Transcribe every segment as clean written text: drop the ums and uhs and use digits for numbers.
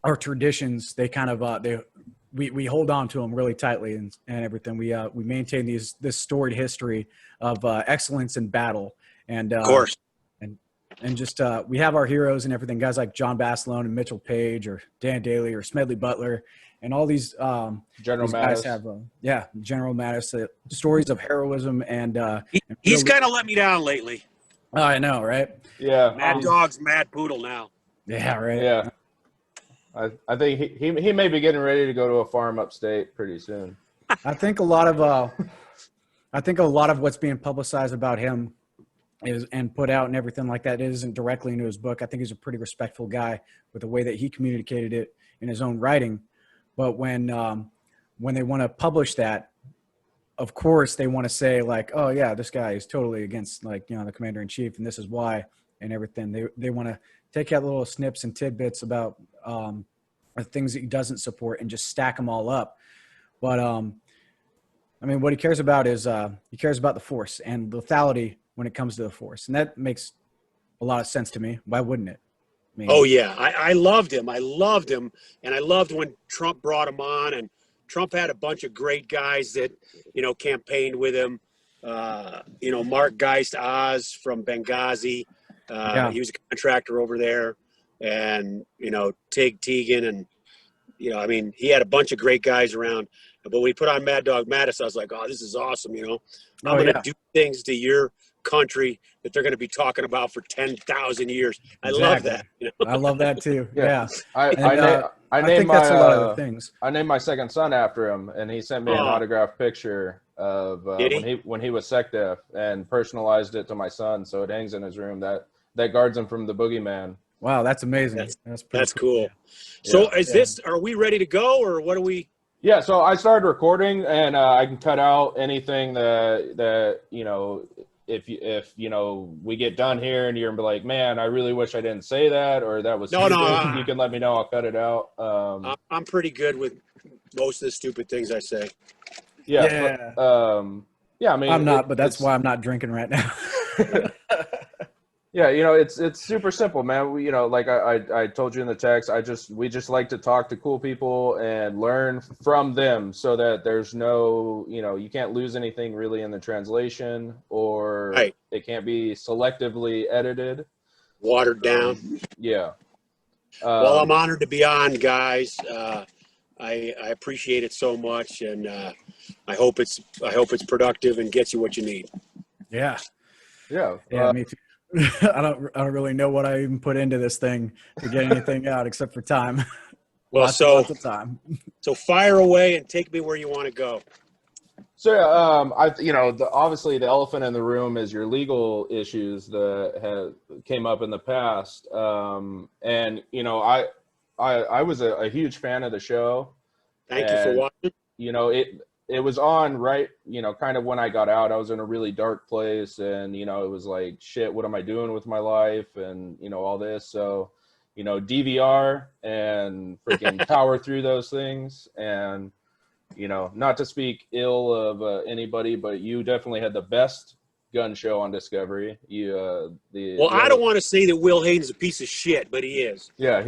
our traditions, they kind of we hold on to them really tightly and everything. We maintain this storied history of excellence in battle, and Of course. and just we have our heroes and everything, guys like John Basilone and Mitchell Page or Dan Daly or Smedley Butler, and all General these guys Mattis. have General Mattis, stories of heroism and He's kind of let me down lately. oh, I know, right? Yeah. Mad Dog's Mad Poodle now. Yeah, right. Yeah. I think he may be getting ready to go to a farm upstate pretty soon. I think a lot of what's being publicized about him is and put out and everything like that isn't directly into his book. I think he's a pretty respectful guy with the way that he communicated it in his own writing. But when they want to publish that, of course they want to say like, oh yeah, this guy is totally against the commander in chief, and this is why and everything. They want to take out little snips and tidbits about things that he doesn't support and just stack them all up. But I mean, what he cares about is he cares about the Force and lethality when it comes to the Force, and that makes a lot of sense to me. Why wouldn't it? I mean, Oh yeah, I loved him. I loved him, and I loved when Trump brought him on. And Trump had a bunch of great guys that campaigned with him. Mark Geist Oz from Benghazi. He was a contractor over there, and Tig Teagan, and he had a bunch of great guys around. But when he put on Mad Dog Mattis, I was like, oh, this is awesome. I'm going to do things to your country that they're going to be talking about for 10,000 years. I love that. I love that too. Yeah. I think that's a lot of the things. I named my second son after him, and he sent me an autographed picture of when he was SecDef and personalized it to my son, so it hangs in his room. That guards him from the boogeyman. Wow, that's amazing. That's cool. So are we ready to go, or what are we? Yeah, so I started recording, and I can cut out anything that if we get done here and you're like, man, I really wish I didn't say that, or that was stupid, you can let me know. I'll cut it out. I'm pretty good with most of the stupid things I say. Yeah. I mean, I'm not, but that's why I'm not drinking right now. Yeah, it's super simple, man. We, like I told you in the text, we just like to talk to cool people and learn from them, so that there's no, you can't lose anything really in the translation, or it can't be selectively edited, watered down. Yeah. Well, I'm honored to be on, guys. I appreciate it so much, and I hope it's productive and gets you what you need. Yeah. Yeah. Me too. I don't really know what I even put into this thing to get anything out except for time. Well, lots of time. So fire away and take me where you want to go. So, obviously the elephant in the room is your legal issues that came up in the past. And I was a huge fan of the show. Thank you for watching. It was on kind of when I got out. I was in a really dark place, and it was like, shit, what am I doing with my life, and all this. So DVR and freaking power through those things. And not to speak ill of anybody, but you definitely had the best gun show on Discovery. I don't want to say that Will Hayden's a piece of shit, but he is. Yeah,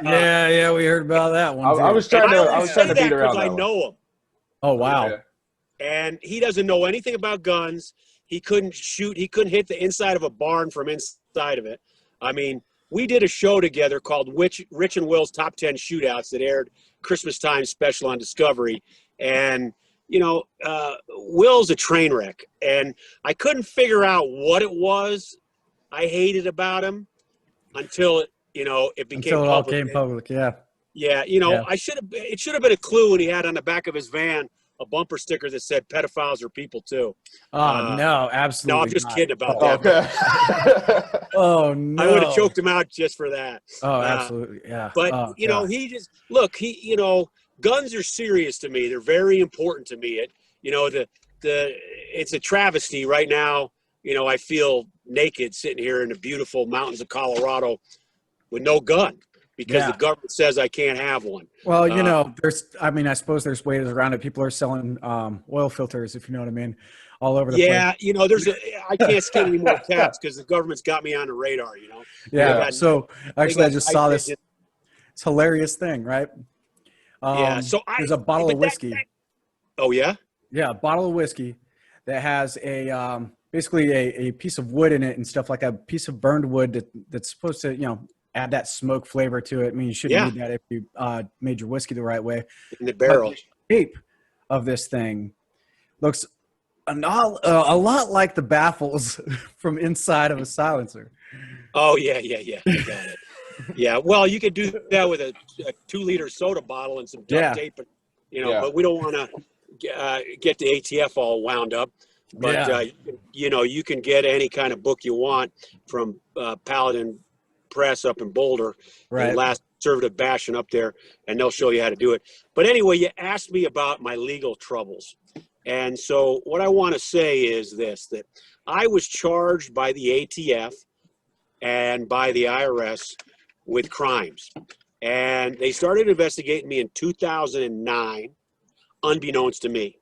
yeah, we heard about that one. I was trying to beat around that. I know him. Oh wow! Yeah. And he doesn't know anything about guns. He couldn't shoot. He couldn't hit the inside of a barn from inside of it. I mean, we did a show together called Rich and Will's Top 10 Shootouts that aired Christmas time special on Discovery. And, Will's a train wreck. And I couldn't figure out what it was I hated about him until it became all public. came public, yeah. Yeah, it should have been a clue when he had on the back of his van a bumper sticker that said pedophiles are people too. Oh, no, absolutely No, I'm just kidding about that. Okay. Oh, no. I would have choked him out just for that. Oh, absolutely, yeah. But, he just – look, guns are serious to me. They're very important to me. It's a travesty right now. I feel naked sitting here in the beautiful mountains of Colorado with no gun. Because the government says I can't have one. Well, I suppose there's ways around it. People are selling oil filters, if you know what I mean, all over the place. I can't skin any more cats because the government's got me on the radar, Yeah. So actually, I just saw this. It's a hilarious thing, right? Yeah. So There's a bottle of whiskey. Oh yeah. Yeah, a bottle of whiskey that has a basically a piece of wood in it and stuff like a piece of burned wood that's supposed to, add that smoke flavor to it. I mean, you shouldn't Yeah. need that if you made your whiskey the right way. In the But barrel. the shape of this thing looks a lot like the baffles from inside of a silencer. Oh yeah. I got it. Yeah. Well, you could do that with a 2-liter soda bottle and some duct Yeah. tape, Yeah. but we don't want to get the ATF all wound up. But Yeah. you can get any kind of book you want from Paladin Press up in Boulder, Right. the last conservative bashing up there, and they'll show you how to do it. But anyway, you asked me about my legal troubles. And so what I want to say is this, that I was charged by the ATF and by the IRS with crimes. And they started investigating me in 2009, unbeknownst to me.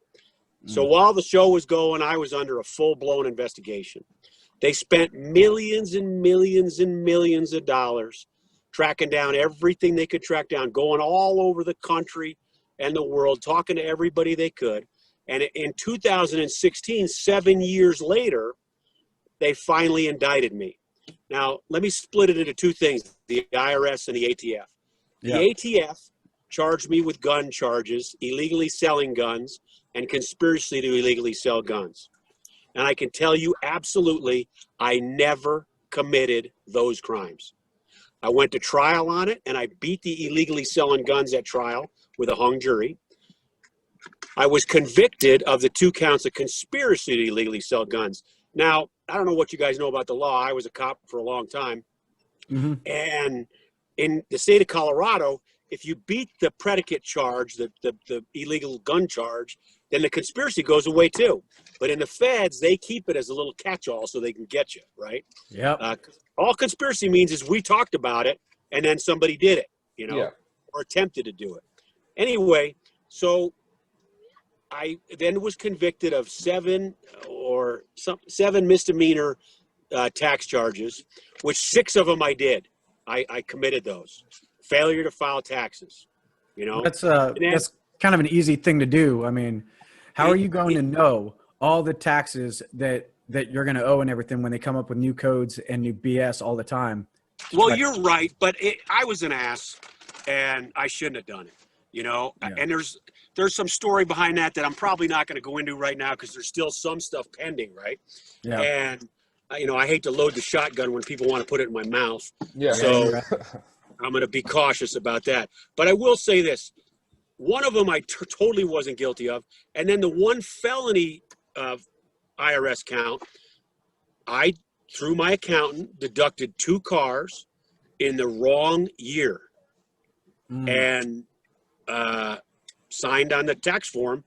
So while the show was going, I was under a full-blown investigation. They spent millions and millions and millions of dollars tracking down everything they could track down, going all over the country and the world, talking to everybody they could. And in 2016, 7 years later, they finally indicted me. Now, let me split it into two things, the IRS and the ATF. The Yeah. ATF charged me with gun charges, illegally selling guns, and conspiracy to illegally sell guns. And I can tell you absolutely, I never committed those crimes. I went to trial on it, and I beat the illegally selling guns at trial with a hung jury. I was convicted of the 2 counts of conspiracy to illegally sell guns. Now, I don't know what you guys know about the law. I was a cop for a long time. Mm-hmm. And in the state of Colorado, if you beat the predicate charge, the illegal gun charge, then the conspiracy goes away too. But in the feds, they keep it as a little catch-all so they can get you, right? Yeah. All conspiracy means is we talked about it and then somebody did it, Yeah. or attempted to do it. Anyway, so I then was convicted of 7 misdemeanor tax charges, which 6 of them I did. I committed those. Failure to file taxes, That's kind of an easy thing to do. I mean, how are you going to know all the taxes that you're going to owe and everything when they come up with new codes and new BS all the time? Well, you're right, but I was an ass, and I shouldn't have done it. Yeah. And there's some story behind that I'm probably not going to go into right now because there's still some stuff pending, right? Yeah. And I hate to load the shotgun when people want to put it in my mouth. Yeah. So I'm going to be cautious about that. But I will say this. One of them I totally wasn't guilty of. And then the one felony IRS count, I, through my accountant, deducted 2 cars in the wrong year and signed on the tax form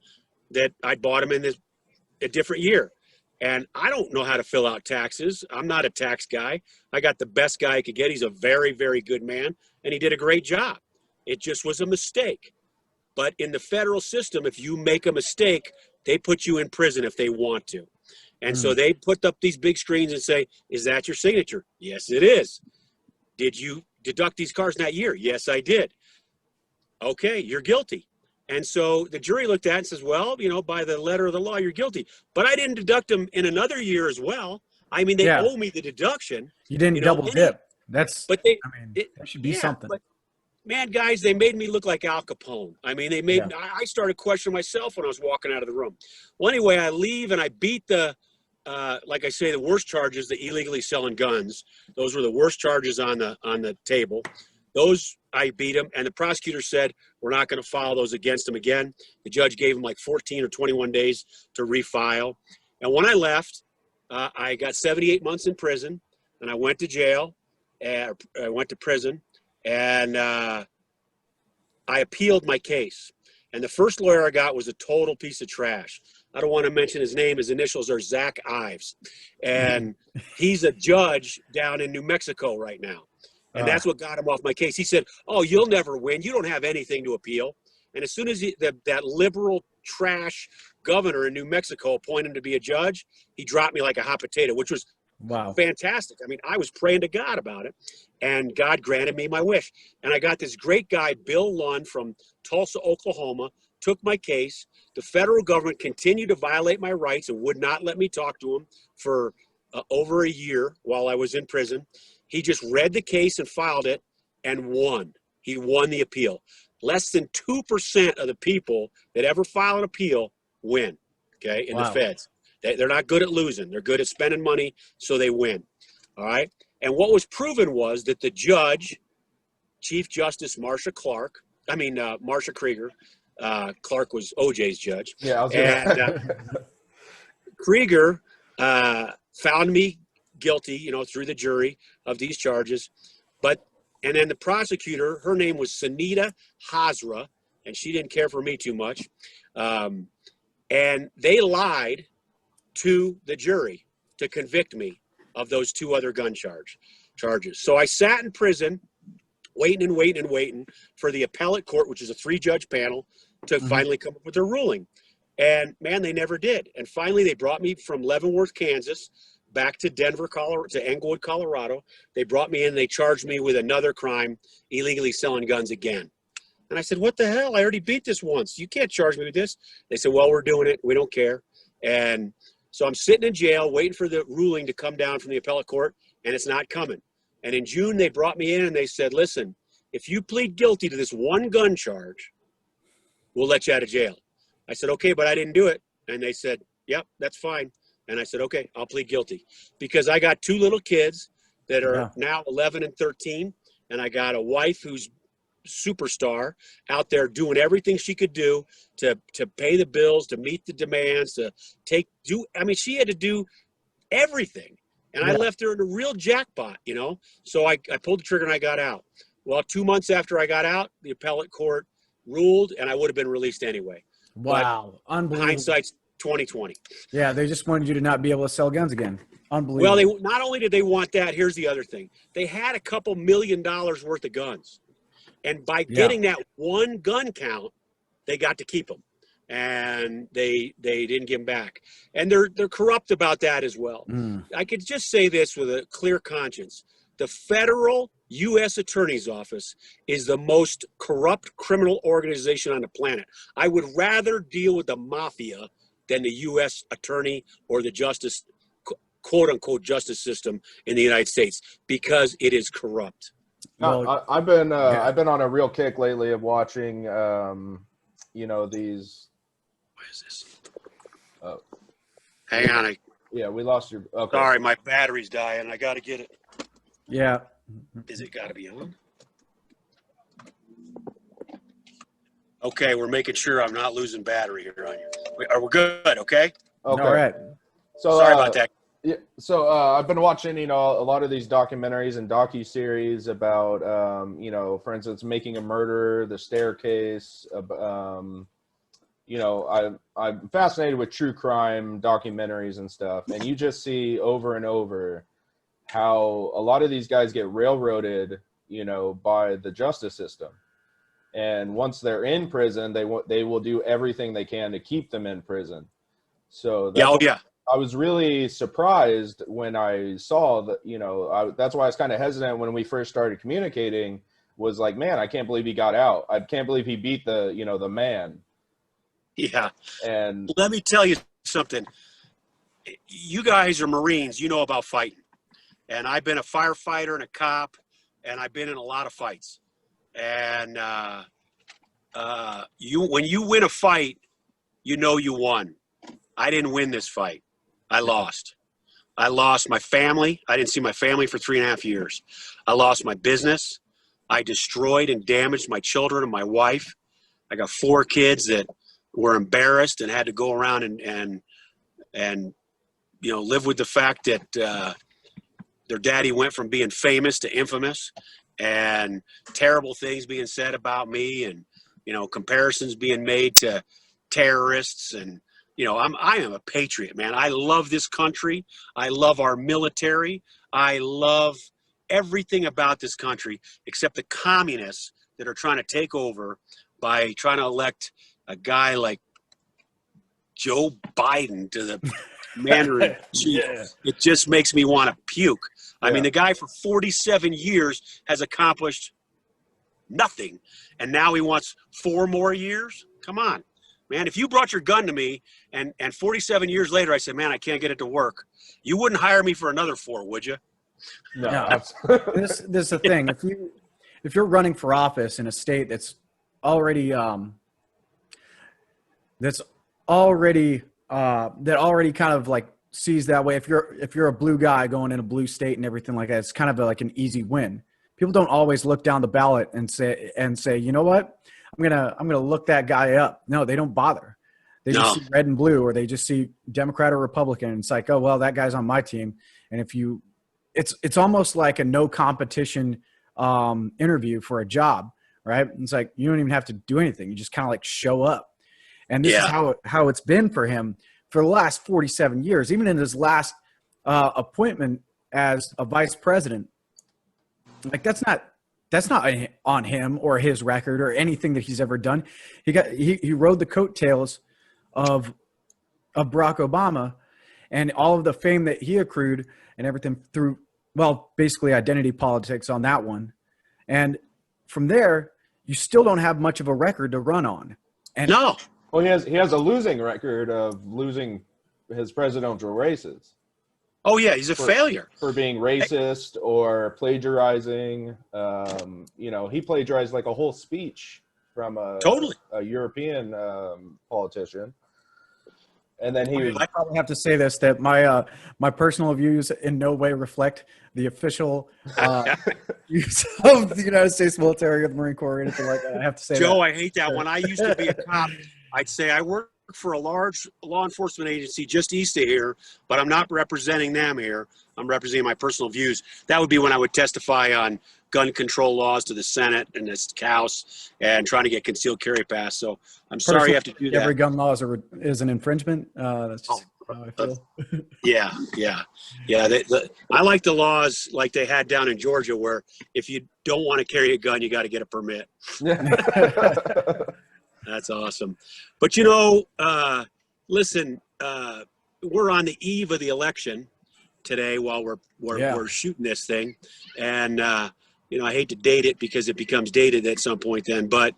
that I bought them in a different year. And I don't know how to fill out taxes. I'm not a tax guy. I got the best guy I could get. He's a very, very good man, and he did a great job. It just was a mistake. But in the federal system, if you make a mistake, they put you in prison if they want to. And so they put up these big screens and say, is that your signature? Yes, it is. Did you deduct these cars in that year? Yes, I did. Okay, you're guilty. And so the jury looked at it and says, well, by the letter of the law, you're guilty. But I didn't deduct them in another year as well. I mean, they owe me the deduction. You didn't double dip. That should be something. But, man, guys, they made me look like Al Capone. I mean, I started questioning myself when I was walking out of the room. Well, anyway, I leave and I beat like I say, the worst charges, the illegally selling guns. Those were the worst charges on the table. Those, I beat him, and the prosecutor said, we're not going to file those against him again. The judge gave him like 14 or 21 days to refile. And when I left, I got 78 months in prison, and I went to jail, I went to prison, and I appealed my case. And the first lawyer I got was a total piece of trash. I don't want to mention his name. His initials are Zach Ives. And he's a judge down in New Mexico right now. And that's what got him off my case. He said, oh, you'll never win. You don't have anything to appeal. And as soon as that liberal trash governor in New Mexico appointed him to be a judge, he dropped me like a hot potato, which was Wow. Fantastic. I mean, I was praying to God about it, and God granted me my wish. And I got this great guy, Bill Lund from Tulsa, Oklahoma, took my case. The federal government continued to violate my rights and would not let me talk to him for over a year while I was in prison. He just read the case and filed it and won. He won the appeal. Less than 2% of the people that ever file an appeal win, okay, in the feds. They're not good at losing. They're good at spending money, so they win, all right? And what was proven was that the judge, Chief Justice Marsha Krieger, Clark was OJ's judge. Yeah, I was and Krieger found me guilty, through the jury of these charges. And then the prosecutor, her name was Sunita Hazra, and she didn't care for me too much. And they lied to the jury to convict me of those 2 other gun charges. So I sat in prison waiting for the appellate court, which is a 3-judge panel, to finally come up with their ruling. And man, they never did. And finally they brought me from Leavenworth, Kansas, back to Denver, Colorado, to Englewood, Colorado. They brought me in, they charged me with another crime, illegally selling guns again. And I said, what the hell? I already beat this once. You can't charge me with this. They said, well, we're doing it. We don't care. And so I'm sitting in jail waiting for the ruling to come down from the appellate court, and it's not coming. And in June, they brought me in and they said, listen, if you plead guilty to this one gun charge, we'll let you out of jail. I said, okay, but I didn't do it. And they said, yep, that's fine. And I said, okay, I'll plead guilty, because I got 2 little kids that are now 11 and 13. And I got a wife who's superstar out there doing everything she could do to pay the bills, to meet the demands, she had to do everything. And I left her in a real jackpot, So I pulled the trigger and I got out. Well, 2 months after I got out, the appellate court ruled, and I would have been released anyway. Wow. But unbelievable. Hindsight's 2020. Yeah, they just wanted you to not be able to sell guns again. Unbelievable. Well, not only did they want that, here's the other thing. They had a couple $1 million worth of guns. And by getting that one gun count, they got to keep them. And they didn't give them back. And they're corrupt about that as well. I could just say this with a clear conscience. The federal U.S. Attorney's Office is the most corrupt criminal organization on the planet. I would rather deal with the mafia than the U.S. Attorney or the justice, quote unquote, justice system in the United States, because it is corrupt. Well, I've been on a real kick lately of watching, these. What is this? Oh, hang on. We lost your. Okay. Sorry, my battery's dying. I got to get it. Yeah. Is it got to be on? Okay, we're making sure I'm not losing battery here on you. Are we good? Okay. Okay. All right. So sorry about that. Yeah. So I've been watching, a lot of these documentaries and docu-series about, for instance, Making a Murderer, The Staircase. I'm fascinated with true crime documentaries and stuff, and you just see over and over how a lot of these guys get railroaded, by the justice system. And once they're in prison, they will do everything they can to keep them in prison. So I was really surprised when I saw that, that's why I was kind of hesitant when we first started communicating, was like, man, I can't believe he got out. I can't believe he beat the man. Yeah. And let me tell you something. You guys are Marines, you know about fighting. And I've been a firefighter and a cop, and I've been in a lot of fights. And when you win a fight, you won. I didn't win this fight. I lost. I lost my family. I didn't see my family for 3.5 years. I lost my business. I destroyed and damaged my children and my wife. I got 4 kids that were embarrassed and had to go around and live with the fact that their daddy went from being famous to infamous, and terrible things being said about me, and comparisons being made to terrorists. And I am a patriot, man. I love this country. I love our military. I love everything about this country, except the communists that are trying to take over by trying to elect a guy like Joe Biden to the commander in chief. Yeah. It just makes me want to puke. I mean, Yeah. the guy for 47 years has accomplished nothing, and now he wants 4 more years. Come on, man. If you brought your gun to me and 47 years later I said, man, I can't get it to work, you wouldn't hire me for another 4, would you? No, Yeah. absolutely. This is the thing. If you're running for office in a state that's already that already kind of like sees that way. If you're a blue guy going in a blue state and everything like that, it's kind of like an easy win. People don't always look down the ballot and say, you know what, I'm gonna look that guy up. No, they don't bother. They just see red and blue, or they just see Democrat or Republican. And it's like, oh well, that guy's on my team. And it's almost like a no competition interview for a job, right? It's like you don't even have to do anything. You just kind of like show up. And this is how it's been for him for the last 47 years. Even in his last appointment as a vice president, like that's not on him or his record or anything that he's ever done. He rode the coattails of Barack Obama and all of the fame that he accrued and everything through, well, basically identity politics on that one. And from there, you still don't have much of a record to run on. And No. Well, he has a losing record of losing his presidential races. Oh yeah, he's a failure For being racist or plagiarizing. He plagiarized like a whole speech from a European politician. And then I probably have to say this, that my personal views in no way reflect the official views of the United States military or the Marine Corps or anything like that. I have to say Joe, that. I hate that. When I used to be a cop, I'd say I work for a large law enforcement agency just east of here, but I'm not representing them here. I'm representing my personal views. That would be when I would testify on gun control laws to the Senate and the House and trying to get concealed carry passed. So I'm sorry you have to do that. Every gun law is an infringement. That's just how I feel. Yeah. I like the laws like they had down in Georgia, where if you don't want to carry a gun, you got to get a permit. That's awesome. But listen, we're on the eve of the election today while we're shooting this thing, and I hate to date it because it becomes dated at some point then, but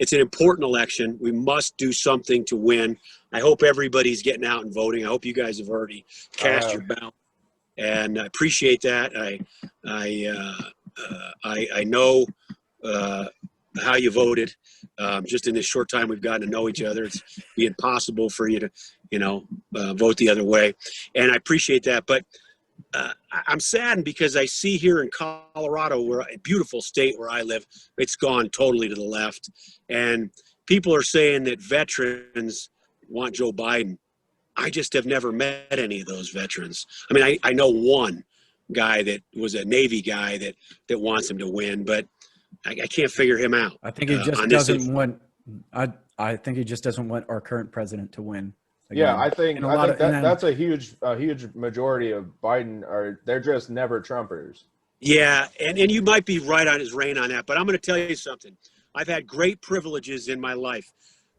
it's an important election. We must do something to win. I hope everybody's getting out and voting. I hope you guys have already cast your ballot, and I appreciate that. I know how you voted. Just in this short time we've gotten to know each other, it's be impossible for you to, vote the other way. And I appreciate that. But I'm saddened because I see here in Colorado, where a beautiful state where I live, it's gone totally to the left. And people are saying that veterans want Joe Biden. I just have never met any of those veterans. I mean, I know one guy that was a Navy guy that wants him to win, but I can't figure him out. I think he just doesn't want. I think he just doesn't want our current president to win. Again. Yeah, I think that's a huge majority of Biden they're just never Trumpers. Yeah, and you might be right on his reign on that, but I'm going to tell you something. I've had great privileges in my life.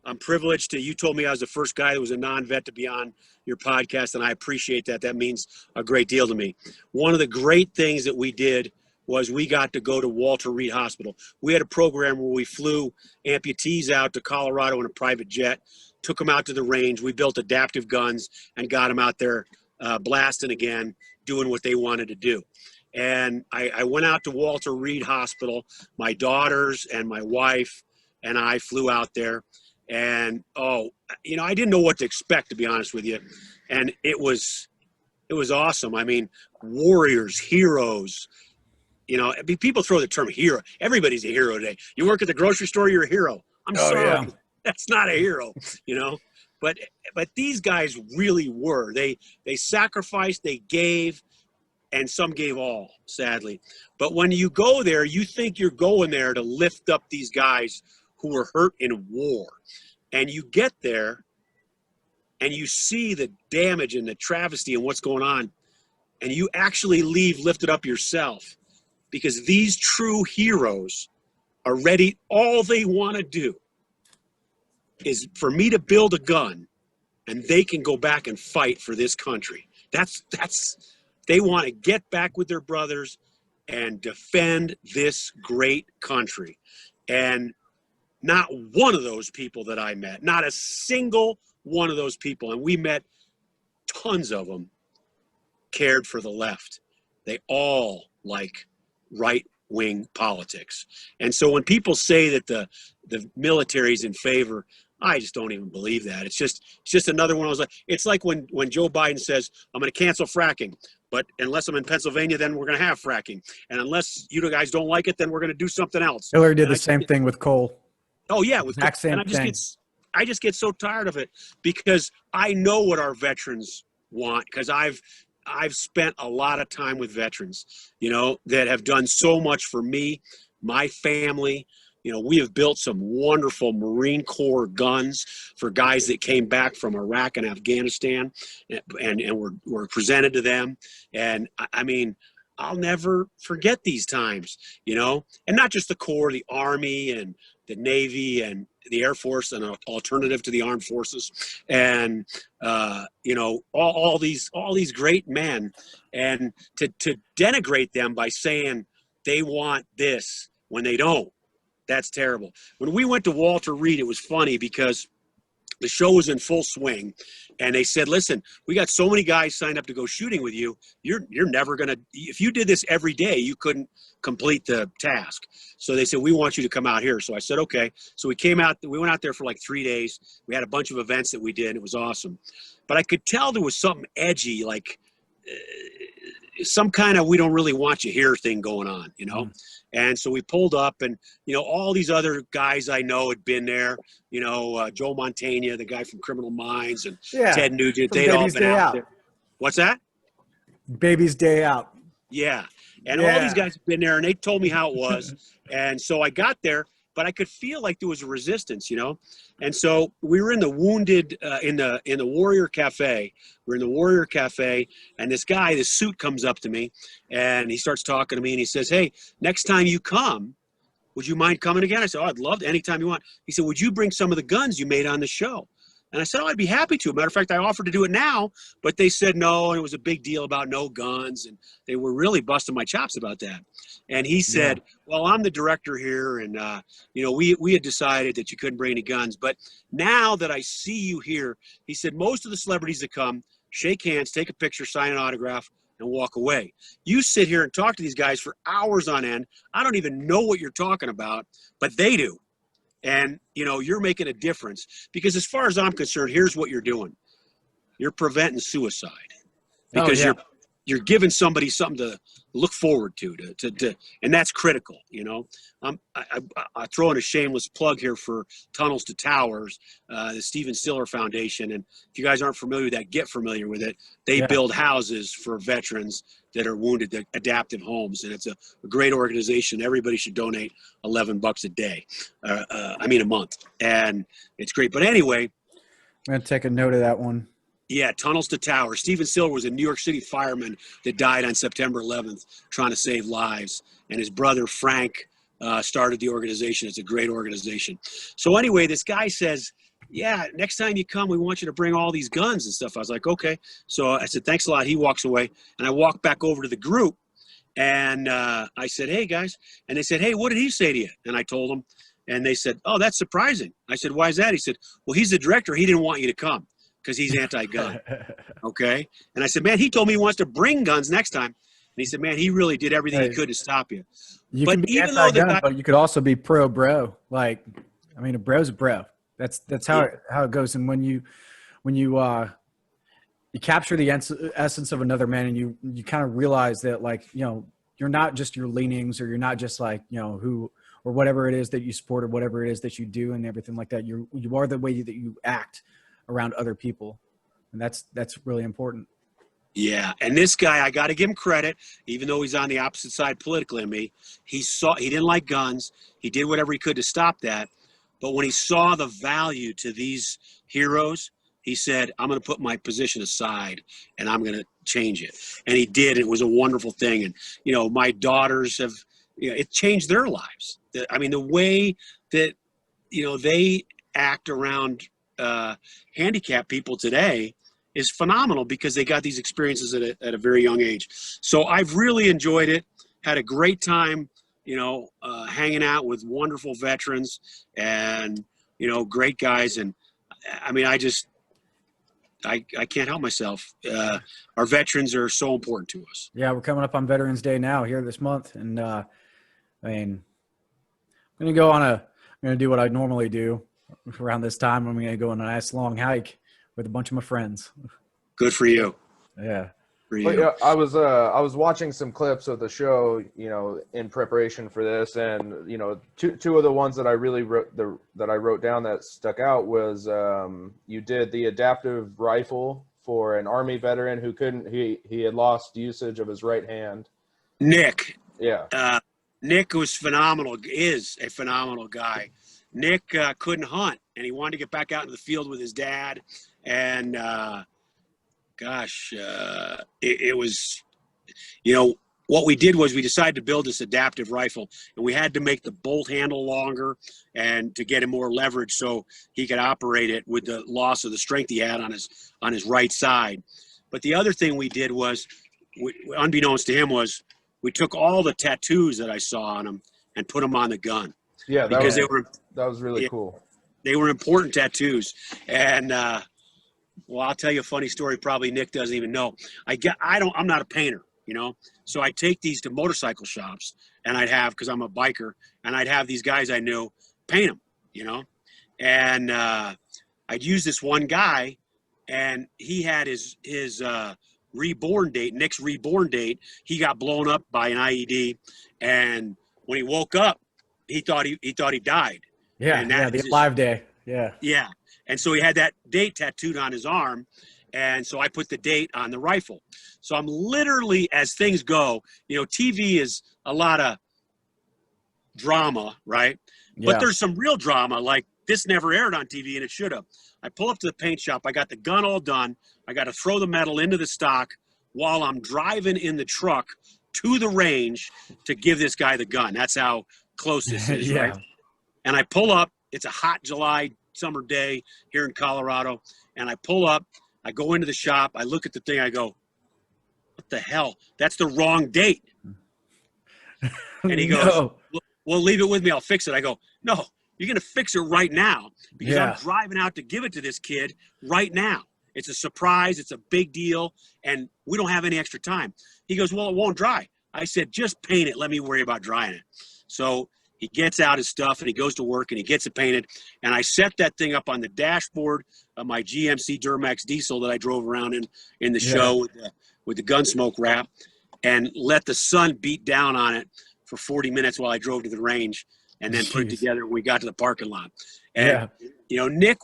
I'm privileged you told me I was the first guy that was a non-vet to be on your podcast, and I appreciate that. That means a great deal to me. One of the great things that we did was we got to go to Walter Reed Hospital. We had a program where we flew amputees out to Colorado in a private jet, took them out to the range. We built adaptive guns and got them out there blasting again, doing what they wanted to do. And I went out to Walter Reed Hospital. My daughters and my wife and I flew out there. And, I didn't know what to expect, to be honest with you. And it was awesome. I mean, warriors, heroes. People throw the term hero. Everybody's a hero today. You work at the grocery store, you're a hero. I'm sorry. Yeah. That's not a hero, But these guys really were. They sacrificed, they gave, and some gave all, sadly. But when you go there, you think you're going there to lift up these guys who were hurt in war. And you get there, and you see the damage and the travesty and what's going on, and you actually leave lifted up yourself. Because these true heroes are ready. All they want to do is for me to build a gun and they can go back and fight for this country. They want to get back with their brothers and defend this great country. And not one of those people that I met, not a single one of those people, and we met tons of them, cared for the left. They all like right-wing politics. And so when people say that the military's in favor, I just don't even believe that. It's just another one of those, it's like when Joe Biden says, I'm going to cancel fracking, but unless I'm in Pennsylvania, then we're going to have fracking. And unless you guys don't like it, then we're going to do something else. Hillary did the same thing with coal. Oh yeah. Exact same thing. I just get so tired of it because I know what our veterans want, because I've spent a lot of time with veterans, that have done so much for me, my family. We have built some wonderful Marine Corps guns for guys that came back from Iraq and Afghanistan, and were presented to them. And I mean, I'll never forget these times, and not just the Corps, the Army and the Navy and the Air Force, and an alternative to the armed forces, and all these great men, and to denigrate them by saying they want this when they don't. That's terrible. When we went to Walter Reed, it was funny because the show was in full swing, and they said, listen, we got so many guys signed up to go shooting with you. You're never going to, if you did this every day, you couldn't complete the task. So they said, we want you to come out here. So I said, okay. So we went out there for like 3 days. We had a bunch of events that we did. It was awesome. But I could tell there was something edgy, like some kind of, we don't really want you here thing going on, And so we pulled up, and, all these other guys I know had been there, Joe Montana, the guy from Criminal Minds, and Ted Nugent, they'd all been out there. What's that? Baby's Day Out. Yeah. And all these guys have been there, and they told me how it was. And so I got there, but I could feel like there was a resistance, And so we were in the wounded, in the Warrior Cafe. We're in the Warrior Cafe, and this guy, this suit, comes up to me, and he starts talking to me, and he says, hey, next time you come, would you mind coming again? I said, oh, I'd love to, anytime you want. He said, would you bring some of the guns you made on the show? And I said, oh, I'd be happy to. Matter of fact, I offered to do it now, but they said no, and it was a big deal about no guns, and they were really busting my chops about that. And he said, well, I'm the director here, and, we had decided that you couldn't bring any guns, but now that I see you here, he said, most of the celebrities that come, shake hands, take a picture, sign an autograph, and walk away. You sit here and talk to these guys for hours on end. I don't even know what you're talking about, but they do. And, you're making a difference, because as far as I'm concerned, here's what you're doing. You're preventing suicide, because you're giving somebody something to look forward to, and that's critical. I throw in a shameless plug here for Tunnels to Towers, the Stephen Stiller Foundation. And if you guys aren't familiar with that, get familiar with it. They build houses for veterans that are wounded, the adaptive homes. And it's a great organization. Everybody should donate $11 a day. A month. And it's great. But anyway, I'm going to take a note of that one. Yeah, Tunnels to Towers. Stephen Stiller was a New York City fireman that died on September 11th trying to save lives. And his brother, Frank, started the organization. It's a great organization. So anyway, this guy says, yeah, next time you come, we want you to bring all these guns and stuff. I was like, okay. So I said, thanks a lot. He walks away. And I walk back over to the group. And I said, hey, guys. And they said, hey, what did he say to you? And I told them. And they said, oh, that's surprising. I said, why is that? He said, well, he's the director. He didn't want you to come, because he's anti-gun. Okay. And I said, man, he told me he wants to bring guns next time. And he said, man, he really did everything he could to stop you. You can be anti-gun, but you could also be pro-bro. Like, a bro's a bro. That's how it goes. And when you capture the essence of another man, and you kind of realize that, like, you're not just your leanings, or you're not just like, who or whatever it is that you support, or whatever it is that you do and everything like that. You are the way that you act around other people. And that's really important. Yeah. And this guy, I got to give him credit, even though he's on the opposite side politically of me. He didn't like guns. He did whatever he could to stop that. But when he saw the value to these heroes, he said, I'm going to put my position aside and I'm going to change it. And he did. It was a wonderful thing. And, my daughters have, it changed their lives. The way that, they act around handicapped people today is phenomenal because they got these experiences at a very young age. So I've really enjoyed it, had a great time, hanging out with wonderful veterans and, great guys. And I mean, I can't help myself. Our veterans are so important to us. Yeah, we're coming up on Veterans Day now here this month. And I mean, I'm going to do what I normally do around this time. I'm going to go on a nice long hike with a bunch of my friends. Good for you. Yeah. For you. But, yeah, I was watching some clips of the show, in preparation for this, and two of the ones that I really wrote down that stuck out was you did the adaptive rifle for an Army veteran who he had lost usage of his right hand. Nick. Yeah. Nick was phenomenal. Is a phenomenal guy. Nick couldn't hunt, and he wanted to get back out in the field with his dad, and it was, what we did was we decided to build this adaptive rifle, and we had to make the bolt handle longer and to get him more leverage so he could operate it with the loss of the strength he had on his right side. But the other thing we did was, unbeknownst to him, was we took all the tattoos that I saw on him and put them on the gun. Yeah, that was really cool. They were important tattoos, and well, I'll tell you a funny story. Probably Nick doesn't even know. I'm not a painter, So I take these to motorcycle shops, and because I'm a biker, and I'd have these guys I knew paint them, And I'd use this one guy, and he had his reborn date, Nick's reborn date. He got blown up by an IED, and when he woke up, he thought he died. Yeah, and the live day. Yeah. Yeah. And so he had that date tattooed on his arm. And so I put the date on the rifle. So I'm literally, as things go, TV is a lot of drama, right? Yeah. But there's some real drama, like this never aired on TV and it should have. I pull up to the paint shop. I got the gun all done. I got to throw the metal into the stock while I'm driving in the truck to the range to give this guy the gun. That's how close this is, Yeah. right? And I pull up. It's a hot July summer day here in Colorado, and I pull up, I go into the shop, I look at the thing, I go, what the hell? That's the wrong date. And he goes, No. well, leave it with me, I'll fix it. I go, no, you're going to fix it right now because I'm driving out to give it to this kid right now. It's a surprise, it's a big deal, and we don't have any extra time. He goes, well, it won't dry. I said, just paint it, let me worry about drying it. So he gets out his stuff and he goes to work and he gets it painted. And I set that thing up on the dashboard of my GMC Duramax diesel that I drove around in the show with the gun smoke wrap, and let the sun beat down on it for 40 minutes while I drove to the range, and then put it together when we got to the parking lot. And, Nick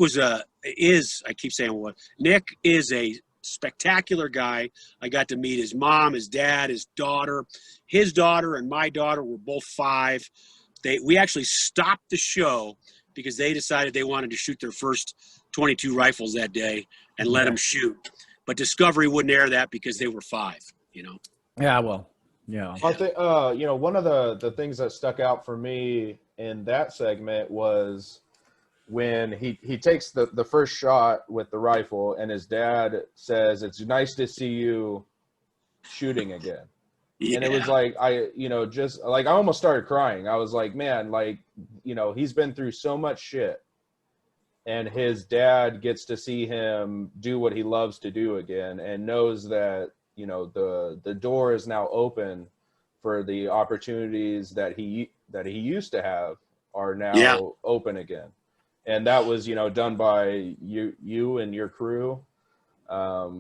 Nick is a spectacular guy. I got to meet his mom, his dad, his daughter. His daughter and my daughter were both 5. We actually stopped the show because they decided they wanted to shoot their first 22 rifles that day and let them shoot. But Discovery wouldn't air that because they were 5, Yeah, well, yeah. I think, one of the things that stuck out for me in that segment was when he takes the first shot with the rifle and his dad says, "It's nice to see you shooting again." Yeah. And it was like, I almost started crying. I was like, man, he's been through so much shit, and his dad gets to see him do what he loves to do again, and knows that, the door is now open for the opportunities that he used to have are now open again. And that was, done by you and your crew.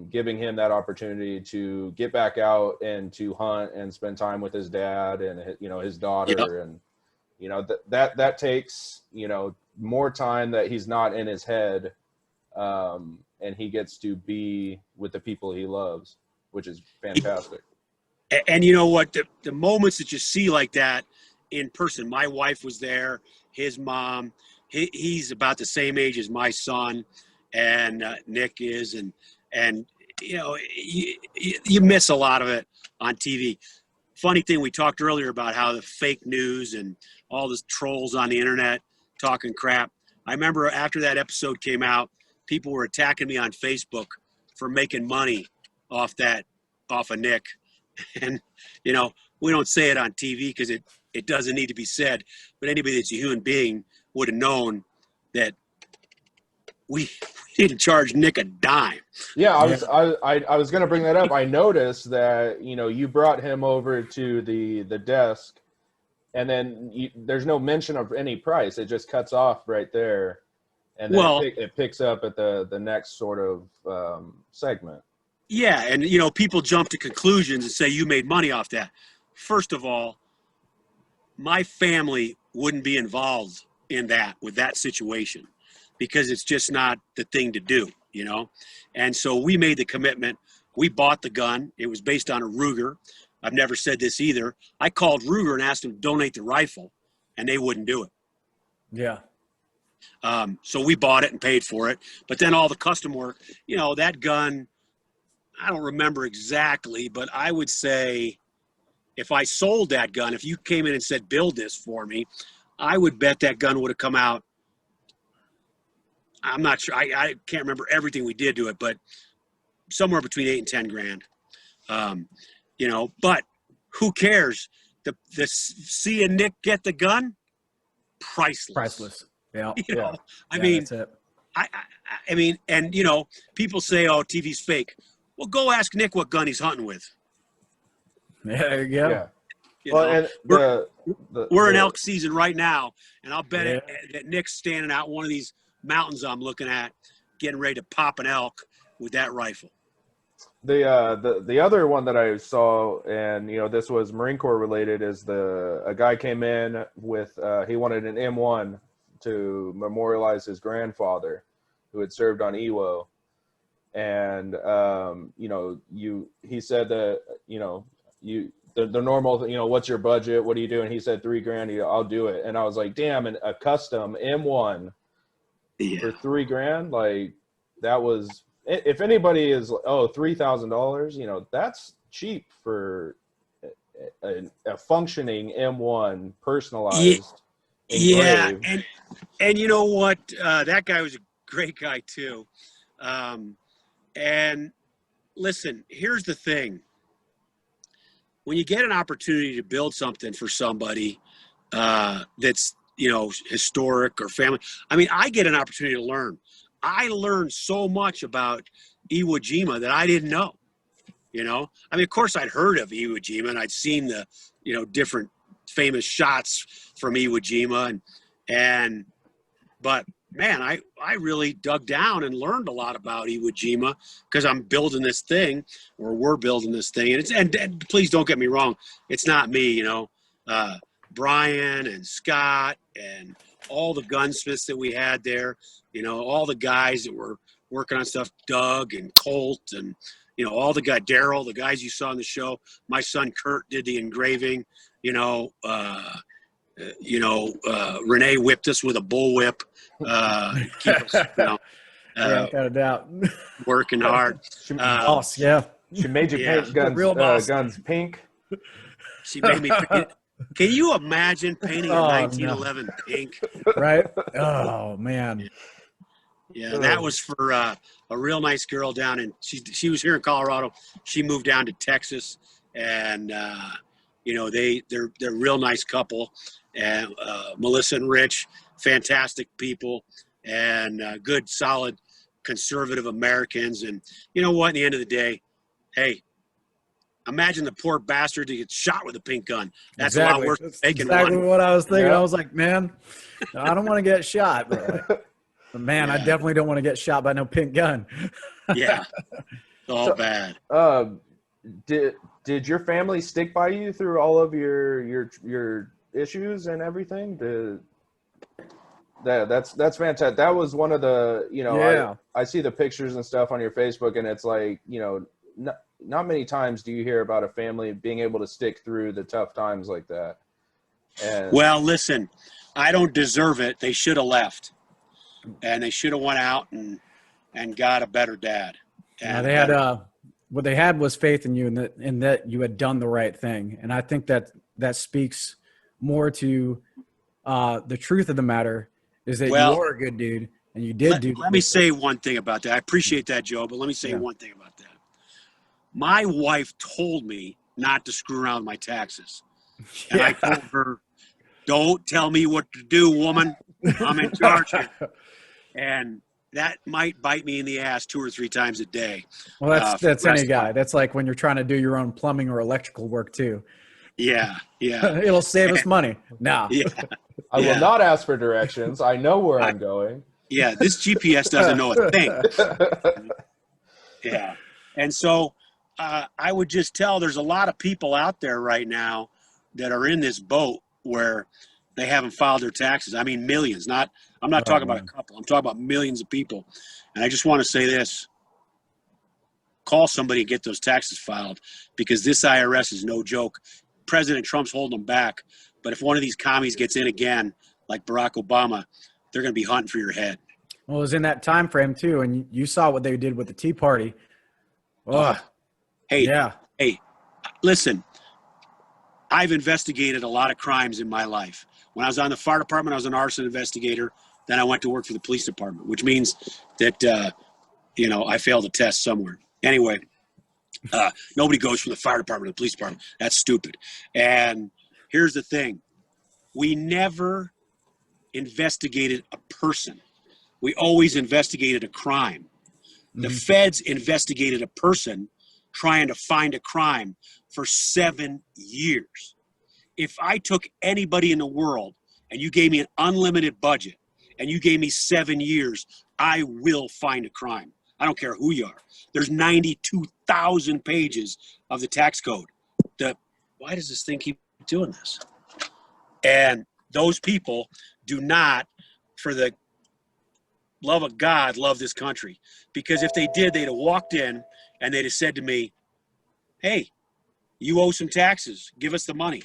Giving him that opportunity to get back out and to hunt and spend time with his dad and his daughter. And that takes more time that he's not in his head, and he gets to be with the people he loves, which is fantastic. And you know what, the moments that you see like that in person, my wife was there, his mom, he's about the same age as my son, and Nick is, and you miss a lot of it on TV. Funny thing, we talked earlier about how the fake news and all the trolls on the internet talking crap. I remember after that episode came out, people were attacking me on Facebook for making money off of Nick. And, you know, we don't say it on TV because it doesn't need to be said. But anybody that's a human being would have known that we didn't charge Nick a dime. Yeah, I was going to bring that up. I noticed that, you know, you brought him over to the desk, and then there's no mention of any price. It just cuts off right there, and then it picks up at the next sort of segment. Yeah, and, you know, people jump to conclusions and say you made money off that. First of all, my family wouldn't be involved in that with that situation because it's just not the thing to do, you know? And so we made the commitment. We bought the gun. It was based on a Ruger. I've never said this either. I called Ruger and asked them to donate the rifle, and they wouldn't do it. Yeah. So we bought it and paid for it. But then all the custom work, you know, that gun, I don't remember exactly, but I would say if I sold that gun, if you came in and said, build this for me, I would bet that gun would have come out. I'm not sure. I can't remember everything we did to it, but somewhere between $8,000 and $10,000. You know, but who cares? The seeing Nick get the gun, priceless. Priceless. Yeah. You know, I Yeah, mean, that's it. I mean, and you know, people say, "Oh, TV's fake." Well, go ask Nick what gun he's hunting with. Yeah, there you go. Yeah. You Well, know? and We're in elk season right now, and I'll bet Yeah. that Nick's standing out one of these mountains I'm looking at, getting ready to pop an elk with that rifle. the other one that I saw, and you know, this was Marine Corps related, is a guy came in with he wanted an M1 to memorialize his grandfather who had served on EWO, and you know, he said that, you know, the normal, you know, what's your budget, what do you do? And he said $3,000. I'll do it. And I was like, damn, and a custom M1 for $3,000, like that was, if anybody is $3,000, you know, that's cheap for a functioning M1 personalized. Yeah, engraved. and you know what? That guy was a great guy too. And listen, here's the thing: when you get an opportunity to build something for somebody that's, you know, historic or family, I mean, I get an opportunity to learn. I learned so much about Iwo Jima that I didn't know. You know, I mean, of course, I'd heard of Iwo Jima and I'd seen the, you know, different famous shots from Iwo Jima, but man, I really dug down and learned a lot about Iwo Jima because I'm building this thing, or we're building this thing, and please don't get me wrong, it's not me, you know, Brian and Scott and all the gunsmiths that we had there, you know, all the guys that were working on stuff, Doug and Colt, and you know, all the guys, Daryl, the guys you saw on the show. My son Kurt did the engraving. Renee whipped us with a bullwhip. Keep us, you know, Yeah, without a doubt. working hard. Boss, yeah. She made you Yeah. paint guns, Real boss. guns pink. She made me paint. Can you imagine painting a Oh, 1911 pink? Right? Oh, man. Yeah, that was for a real nice girl down in, she was here in Colorado. She moved down to Texas, and you know, they're a real nice couple, and Melissa and Rich, fantastic people, and good, solid, conservative Americans. And you know what? At the end of the day, hey, imagine the poor bastard that gets shot with a pink gun. That's a lot worse than making exactly one. what I was thinking. Yeah. I was like, man, I don't want to get shot, but man, I Yeah. definitely don't want to get shot by no pink gun. Yeah, it's all bad. Did your family stick by you through all of your issues and everything? That's fantastic. That was one of the, you know, Yeah. I see the pictures and stuff on your Facebook, and it's like, you know, not many times do you hear about a family being able to stick through the tough times like that. And Well, listen, I don't deserve it. They should have left, and they should have went out and got a better dad. And They had what they had was faith in you, and that you had done the right thing. And I think that speaks more to the truth of the matter is that you are a good dude, and you did do. Let me say one thing about that. I appreciate that, Joe, but let me say one thing about that. My wife told me not to screw around with my taxes. And I told her, don't tell me what to do, woman. I'm in charge here. And that might bite me in the ass 2 or 3 times a day. Well, that's any guy. That's like when you're trying to do your own plumbing or electrical work too. Yeah, yeah. It'll save us money. No. Yeah. I will not ask for directions. I know where I'm going. Yeah, this GPS doesn't know a thing. Yeah. And so I would just tell there's a lot of people out there right now that are in this boat where they haven't filed their taxes. I mean, millions. I'm not talking about a couple. I'm talking about millions of people. And I just want to say this. Call somebody and get those taxes filed, because this IRS is no joke. President Trump's holding them back. But if one of these commies gets in again, like Barack Obama, they're going to be hunting for your head. Well, it was in that time frame too, and you saw what they did with the Tea Party. Hey, listen, I've investigated a lot of crimes in my life. When I was on the fire department, I was an arson investigator. Then I went to work for the police department, which means that, I failed a test somewhere. Anyway, nobody goes from the fire department to the police department. That's stupid. And here's the thing. We never investigated a person. We always investigated a crime. The feds investigated a person trying to find a crime for 7 years. If I took anybody in the world and you gave me an unlimited budget and you gave me 7 years, I will find a crime. I don't care who you are. There's 92,000 pages of the tax code. Why does this thing keep doing this? And those people do not, for the love of God, love this country. Because if they did, they'd have walked in and they'd have said to me, hey, you owe some taxes. Give us the money.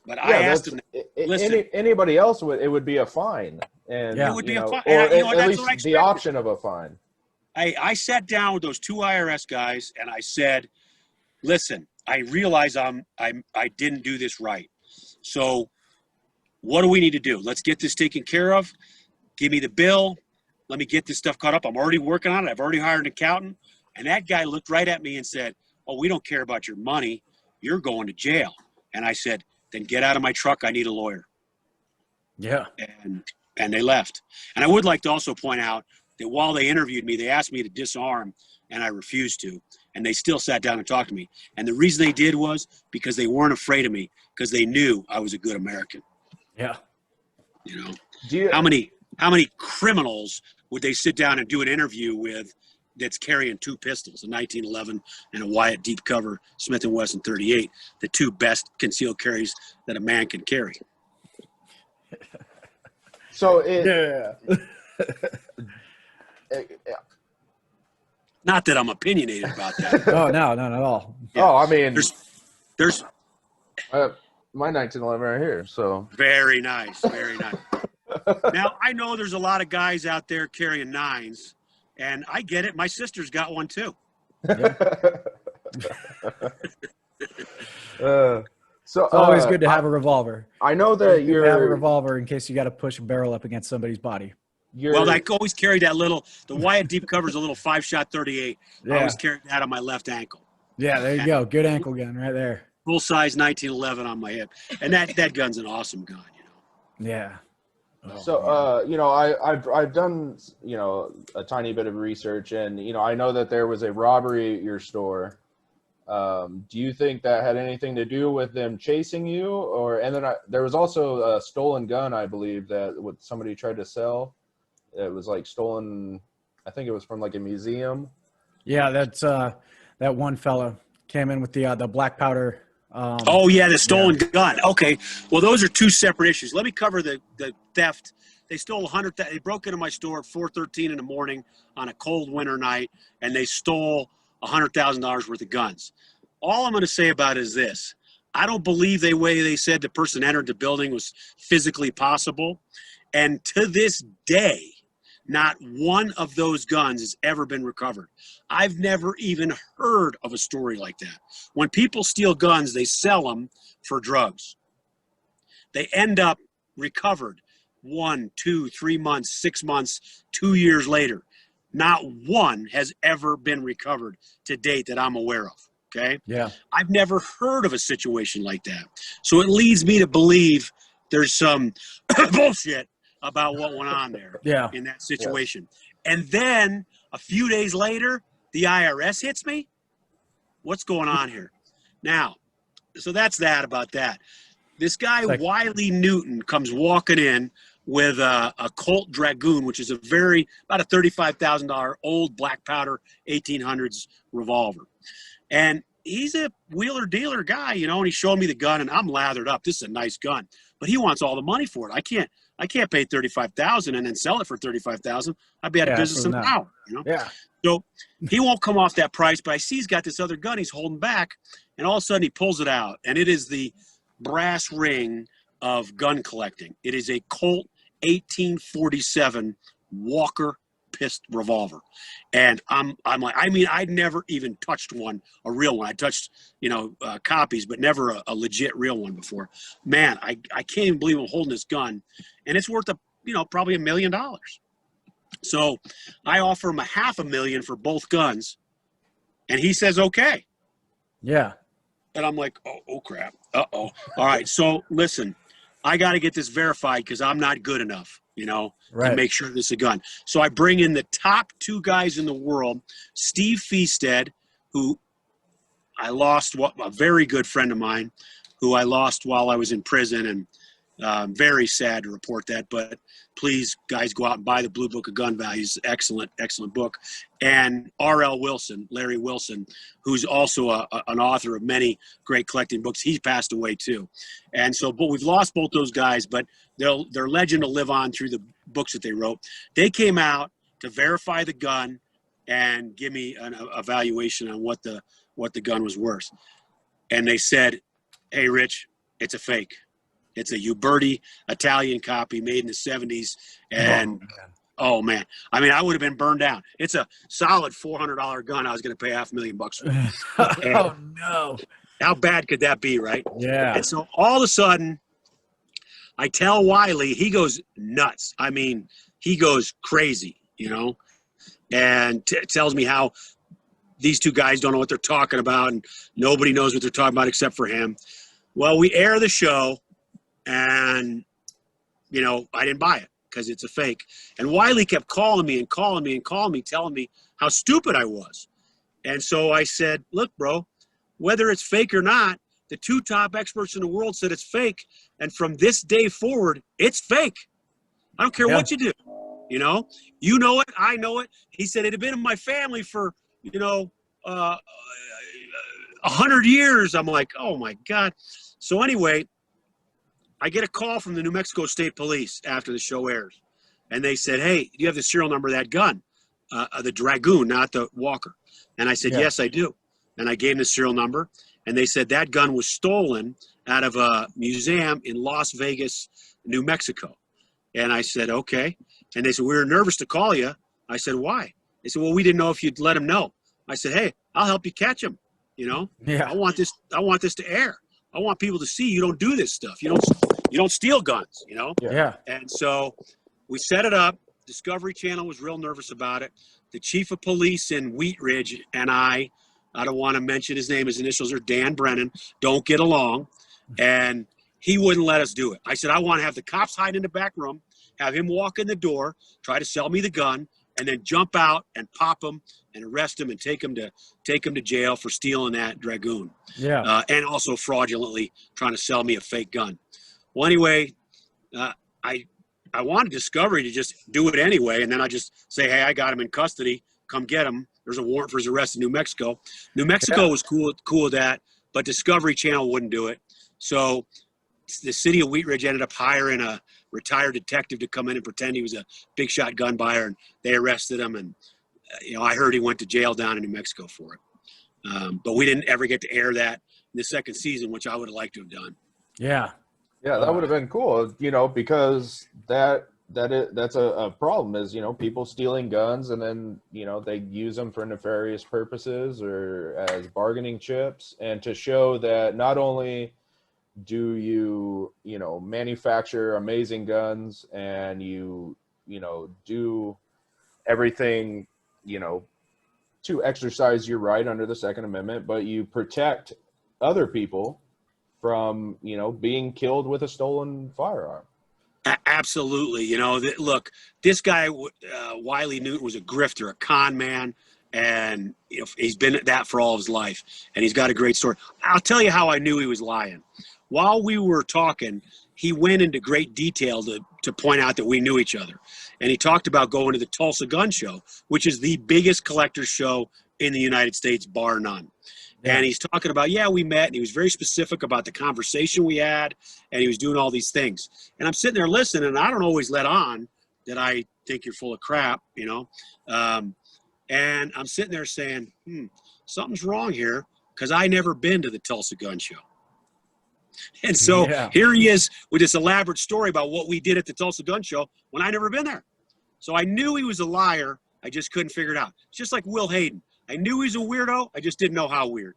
But I asked them, listen. Anybody else, it would be a fine. And, it would be a fine. Or at least the option of a fine. I sat down with those 2 IRS guys and I said, listen, I realize I didn't do this right. So what do we need to do? Let's get this taken care of. Give me the bill. Let me get this stuff caught up. I'm already working on it. I've already hired an accountant. And that guy looked right at me and said, oh, we don't care about your money. You're going to jail. And I said, then get out of my truck. I need a lawyer. Yeah. And they left. And I would like to also point out that while they interviewed me, they asked me to disarm, and I refused to. And they still sat down and talked to me. And the reason they did was because they weren't afraid of me, because they knew I was a good American. Yeah. How many criminals would they sit down and do an interview with that's carrying 2 pistols, a 1911 and a Wyatt deep cover Smith & Wesson 38, the 2 best concealed carries that a man can carry? So Not that I'm opinionated about that. Oh, no, not at all. Yeah. Oh, I mean, there's my 1911 right here. So very nice, very nice. Now I know there's a lot of guys out there carrying 9s, and I get it. My sister's got one too. Yeah. So it's always good to have a revolver. I know that you have a revolver in case you got to push a barrel up against somebody's body. Well, I always carry that the Wyatt deep cover's a little 5-shot 38. Yeah. I always carry that on my left ankle. Yeah, there you go. Good ankle gun right there. Full size 1911 on my hip, and that gun's an awesome gun. Yeah. I've done a tiny bit of research, and I know that there was a robbery at your store. Do you think that had anything to do with them chasing you, there was also a stolen gun, I believe, that somebody tried to sell. It was like stolen. I think it was from like a museum. Yeah, that's that one fella came in with the black powder. The stolen gun. Okay, well, those are 2 separate issues. Let me cover the theft. They stole They broke into my store at 4:13 in the morning on a cold winter night, and they stole $100,000 worth of guns. All I'm going to say about it is this: I don't believe the way they said the person entered the building was physically possible, and to this day, not one of those guns has ever been recovered. I've never even heard of a story like that. When people steal guns, they sell them for drugs. They end up recovered 1, 2, 3 months, 6 months, 2 years later. Not one has ever been recovered to date that I'm aware of. Okay. Yeah. I've never heard of a situation like that. So it leads me to believe there's some bullshit about what went on there Yeah. in that situation. And then a few days later, the IRS hits me. What's going on here? Now, so that's that about that. This guy, Like- Wiley Newton, comes walking in with a Colt Dragoon, which is about a $35,000 old black powder 1800s revolver. And he's a wheeler dealer guy, you know, and he's showing me the gun, and I'm lathered up. This is a nice gun, but he wants all the money for it. I can't pay $35,000 and then sell it for $35,000. I'd be out of business in an hour, you know? Yeah. So he won't come off that price, but I see he's got this other gun he's holding back, and all of a sudden he pulls it out, and it is the brass ring of gun collecting. It is a Colt 1847 Walker pistol revolver. And I'm like, I mean, I'd never even touched one, a real one. I touched, copies, but never a legit real one before. Man, I can't even believe I'm holding this gun, and it's worth probably $1 million. So I offer him $500,000 for both guns, and he says, okay. Yeah. And I'm like, oh crap. Uh-oh. All right. So listen, I got to get this verified because I'm not good enough, to make sure this is a gun. So I bring in the top 2 guys in the world, Steve Feasted, who I lost, a very good friend of mine, who I lost while I was in prison, and very sad to report that. But please, guys, go out and buy the Blue Book of Gun Values. Excellent, excellent book. And R.L. Wilson, Larry Wilson, who's also an author of many great collecting books. He passed away too. And so, but we've lost both those guys, but their legend will live on through the books that they wrote. They came out to verify the gun and give me an evaluation on what the gun was worth. And they said, hey, Rich, it's a fake. It's a Uberti Italian copy made in the 70s. And, oh man. I mean, I would have been burned down. It's a solid $400 gun I was going to pay $500,000 for. Oh, no. How bad could that be, right? Yeah. And so all of a sudden, I tell Wiley, he goes nuts. I mean, he goes crazy, and tells me how these 2 guys don't know what they're talking about, and nobody knows what they're talking about except for him. Well, we air the show, and, I didn't buy it because it's a fake. And Wiley kept calling me, telling me how stupid I was. And so I said, look, bro, whether it's fake or not, the 2 top experts in the world said it's fake. And from this day forward, it's fake. I don't care what you do. You know it. I know it. He said it had been in my family for, 100 years. I'm like, oh, my God. So anyway, I get a call from the New Mexico State Police after the show airs. And they said, hey, do you have the serial number of that gun? The Dragoon, not the Walker. And I said, yes, I do. And I gave them the serial number. And they said that gun was stolen out of a museum in Las Vegas, New Mexico. And I said, okay. And they said, we were nervous to call you. I said, why? They said, well, we didn't know if you'd let them know. I said, hey, I'll help you catch them. Yeah. I want this to air. I want people to see you don't do this stuff. You don't steal guns, Yeah. And so we set it up. Discovery Channel was real nervous about it. The chief of police in Wheat Ridge and I don't want to mention his name. His initials are Dan Brennan. Don't get along. And he wouldn't let us do it. I said, I want to have the cops hide in the back room, have him walk in the door, try to sell me the gun, and then jump out and pop him and arrest him and take him to jail for stealing that Dragoon. Yeah. And also fraudulently trying to sell me a fake gun. Well, anyway, I wanted Discovery to just do it anyway, and then I just say, hey, I got him in custody. Come get him. There's a warrant for his arrest in New Mexico. New Mexico was cool with that, but Discovery Channel wouldn't do it. So the city of Wheat Ridge ended up hiring a retired detective to come in and pretend he was a big shot gun buyer, and they arrested him. And I heard he went to jail down in New Mexico for it. But we didn't ever get to air that in the second season, which I would have liked to have done. Yeah. Yeah, that would have been cool, because that's a problem is, people stealing guns and then, they use them for nefarious purposes or as bargaining chips, and to show that not only do you, you know, manufacture amazing guns and you know, do everything, you know, to exercise your right under the Second Amendment, but you protect other people from, you know, being killed with a stolen firearm. Absolutely. You know, look, this guy, Wiley Newton, was a grifter, a con man, and you know, he's been at that for all of his life, and he's got a great story. I'll tell you how I knew he was lying. While we were talking, he went into great detail to point out that we knew each other. And he talked about going to the Tulsa Gun Show, which is the biggest collector's show in the United States, bar none. Yeah. And he's talking about, yeah, we met, and he was very specific about the conversation we had, and he was doing all these things. And I'm sitting there listening, and I don't always let on that I think you're full of crap, you know. And I'm sitting there saying, something's wrong here, because I never been to the Tulsa Gun Show. And so here he is with this elaborate story about what we did at the Tulsa Gun Show when I never been there. So I knew he was a liar. I just couldn't figure it out. It's just like Will Hayden. I knew he's a weirdo. I just didn't know how weird.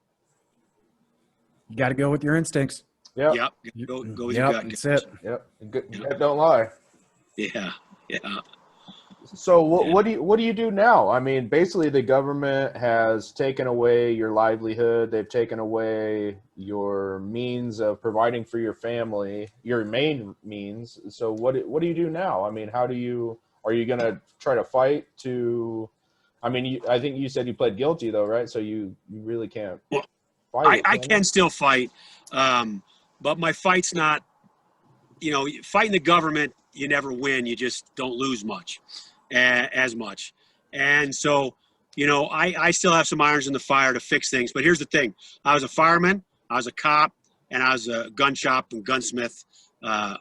You got to go with your instincts. Yep. Go with your gut. That's it. Yep. Gut don't lie. Yeah. So what do you do now? I mean, basically the government has taken away your livelihood. They've taken away your means of providing for your family, your main means. So what do you do now? I mean, are you going to try to fight to, I mean, I think you said you pled guilty though, right? So you really can't fight. I can still fight. But my fight's not, you know, fighting the government, you never win. You just don't lose much. As much. And so, you know, I still have some irons in the fire to fix things. But here's the thing. I was a fireman, I was a cop, and I was a gun shop and gunsmith. I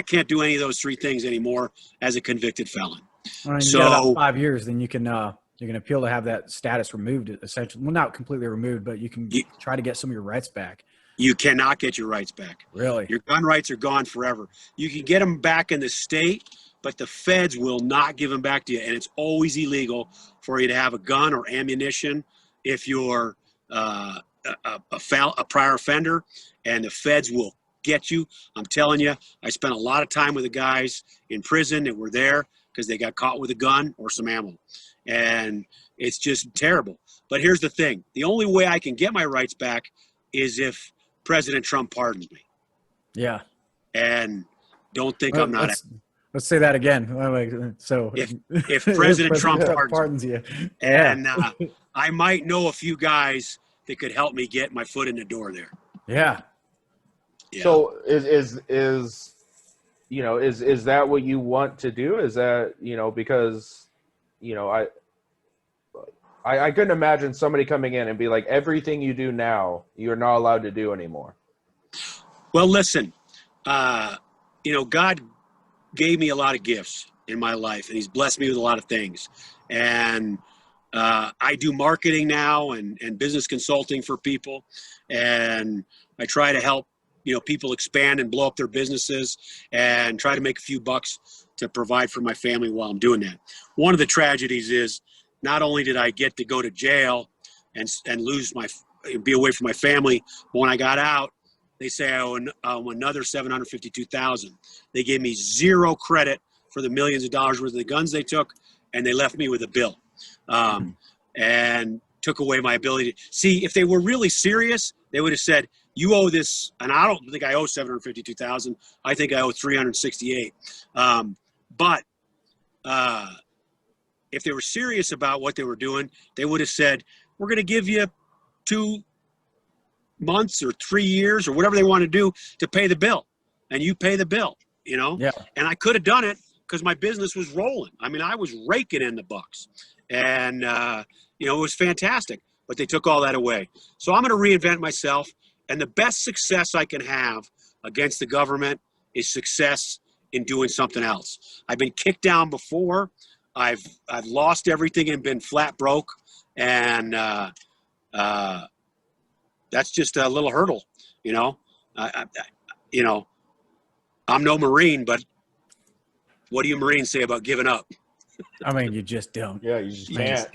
can't do any of those three things anymore as a convicted felon. All right, so you got about 5 years, then you can appeal to have that status removed, essentially. Well, not completely removed, but you can try to get some of your rights back. You cannot get your rights back. Really? Your gun rights are gone forever. You can get them back in the state, but the feds will not give them back to you. And it's always illegal for you to have a gun or ammunition if you're a prior offender, and the feds will get you. I'm telling you, I spent a lot of time with the guys in prison that were there because they got caught with a gun or some ammo. And it's just terrible. But here's the thing. The only way I can get my rights back is if President Trump pardons me. Yeah. And don't think I'm not. Let's say that again. So if President Trump pardons you, and I might know a few guys that could help me get my foot in the door there. Yeah. So is you know, is that what you want to do? Is that, you know, because, you know, I couldn't imagine somebody coming in and be like, everything you do now, you're not allowed to do anymore. Well, listen, you know, God gave me a lot of gifts in my life, and he's blessed me with a lot of things. And I do marketing now and business consulting for people. And I try to help, you know, people expand and blow up their businesses and try to make a few bucks to provide for my family while I'm doing that. One of the tragedies is not only did I get to go to jail and be away from my family, but when I got out, they say I owe another $752,000. They gave me zero credit for the millions of dollars worth of the guns they took, and they left me with a bill, and took away my ability to see. If they were really serious, they would have said, "You owe this," and I don't think I owe $752,000. I think I owe $368,000. But if they were serious about what they were doing, they would have said, "We're going to give you 2 months or 3 years or whatever they want to do to pay the bill, and you pay the bill," you know? Yeah. And I could have done it because my business was rolling. I mean, I was raking in the bucks, and, you know, it was fantastic, but they took all that away. So I'm going to reinvent myself. And the best success I can have against the government is success in doing something else. I've been kicked down before. I've lost everything and been flat broke. And, that's just a little hurdle, you know. You know, I'm no Marine, but what do you Marines say about giving up? I mean, you just don't. Yeah, you just can't.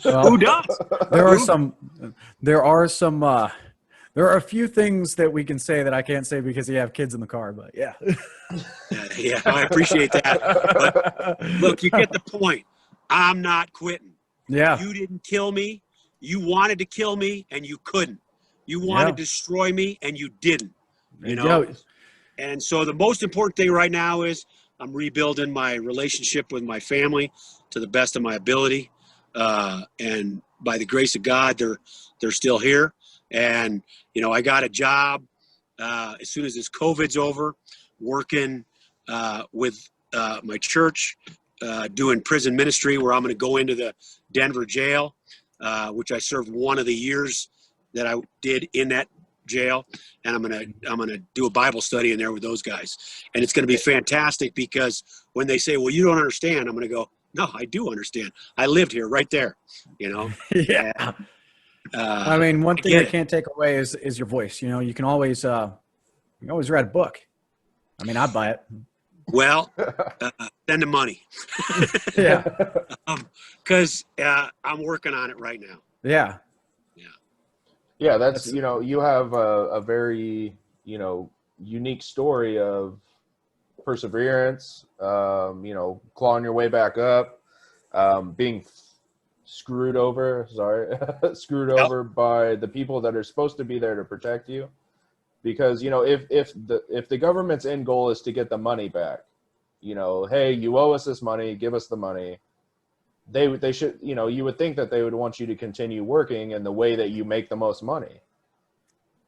Who does? There are some There are a few things that we can say that I can't say because you have kids in the car, but yeah. Yeah, I appreciate that. But look, you get the point. I'm not quitting. Yeah. You didn't kill me. You wanted to kill me, and you couldn't. You wanted to destroy me, and you didn't. You know? Yo, And so the most important thing right now is I'm rebuilding my relationship with my family to the best of my ability. And by the grace of God, they're still here. And, you know, I got a job as soon as this COVID's over, working with my church, doing prison ministry, where I'm going to go into the Denver jail, which I served one of the years that I did in that jail, and I'm gonna do a Bible study in there with those guys, and it's gonna be fantastic because when they say, "Well, you don't understand," I'm gonna go, "No, I do understand. I lived here, right there," you know. yeah. And, I mean, one thing get they it. can't take away is your voice. You know, you can always write a book. I mean, I'd buy it. Well, send the money, Yeah. because I'm working on it right now. Yeah. Yeah, that's, you know, you have a very, you know, unique story of perseverance, you know, clawing your way back up, being screwed over, screwed Yep. over by the people that are supposed to be there to protect you. Because, you know, if the government's end goal is to get the money back, you know, hey, you owe us this money, give us the money. They should, you know, you would think that they would want you to continue working in the way that you make the most money,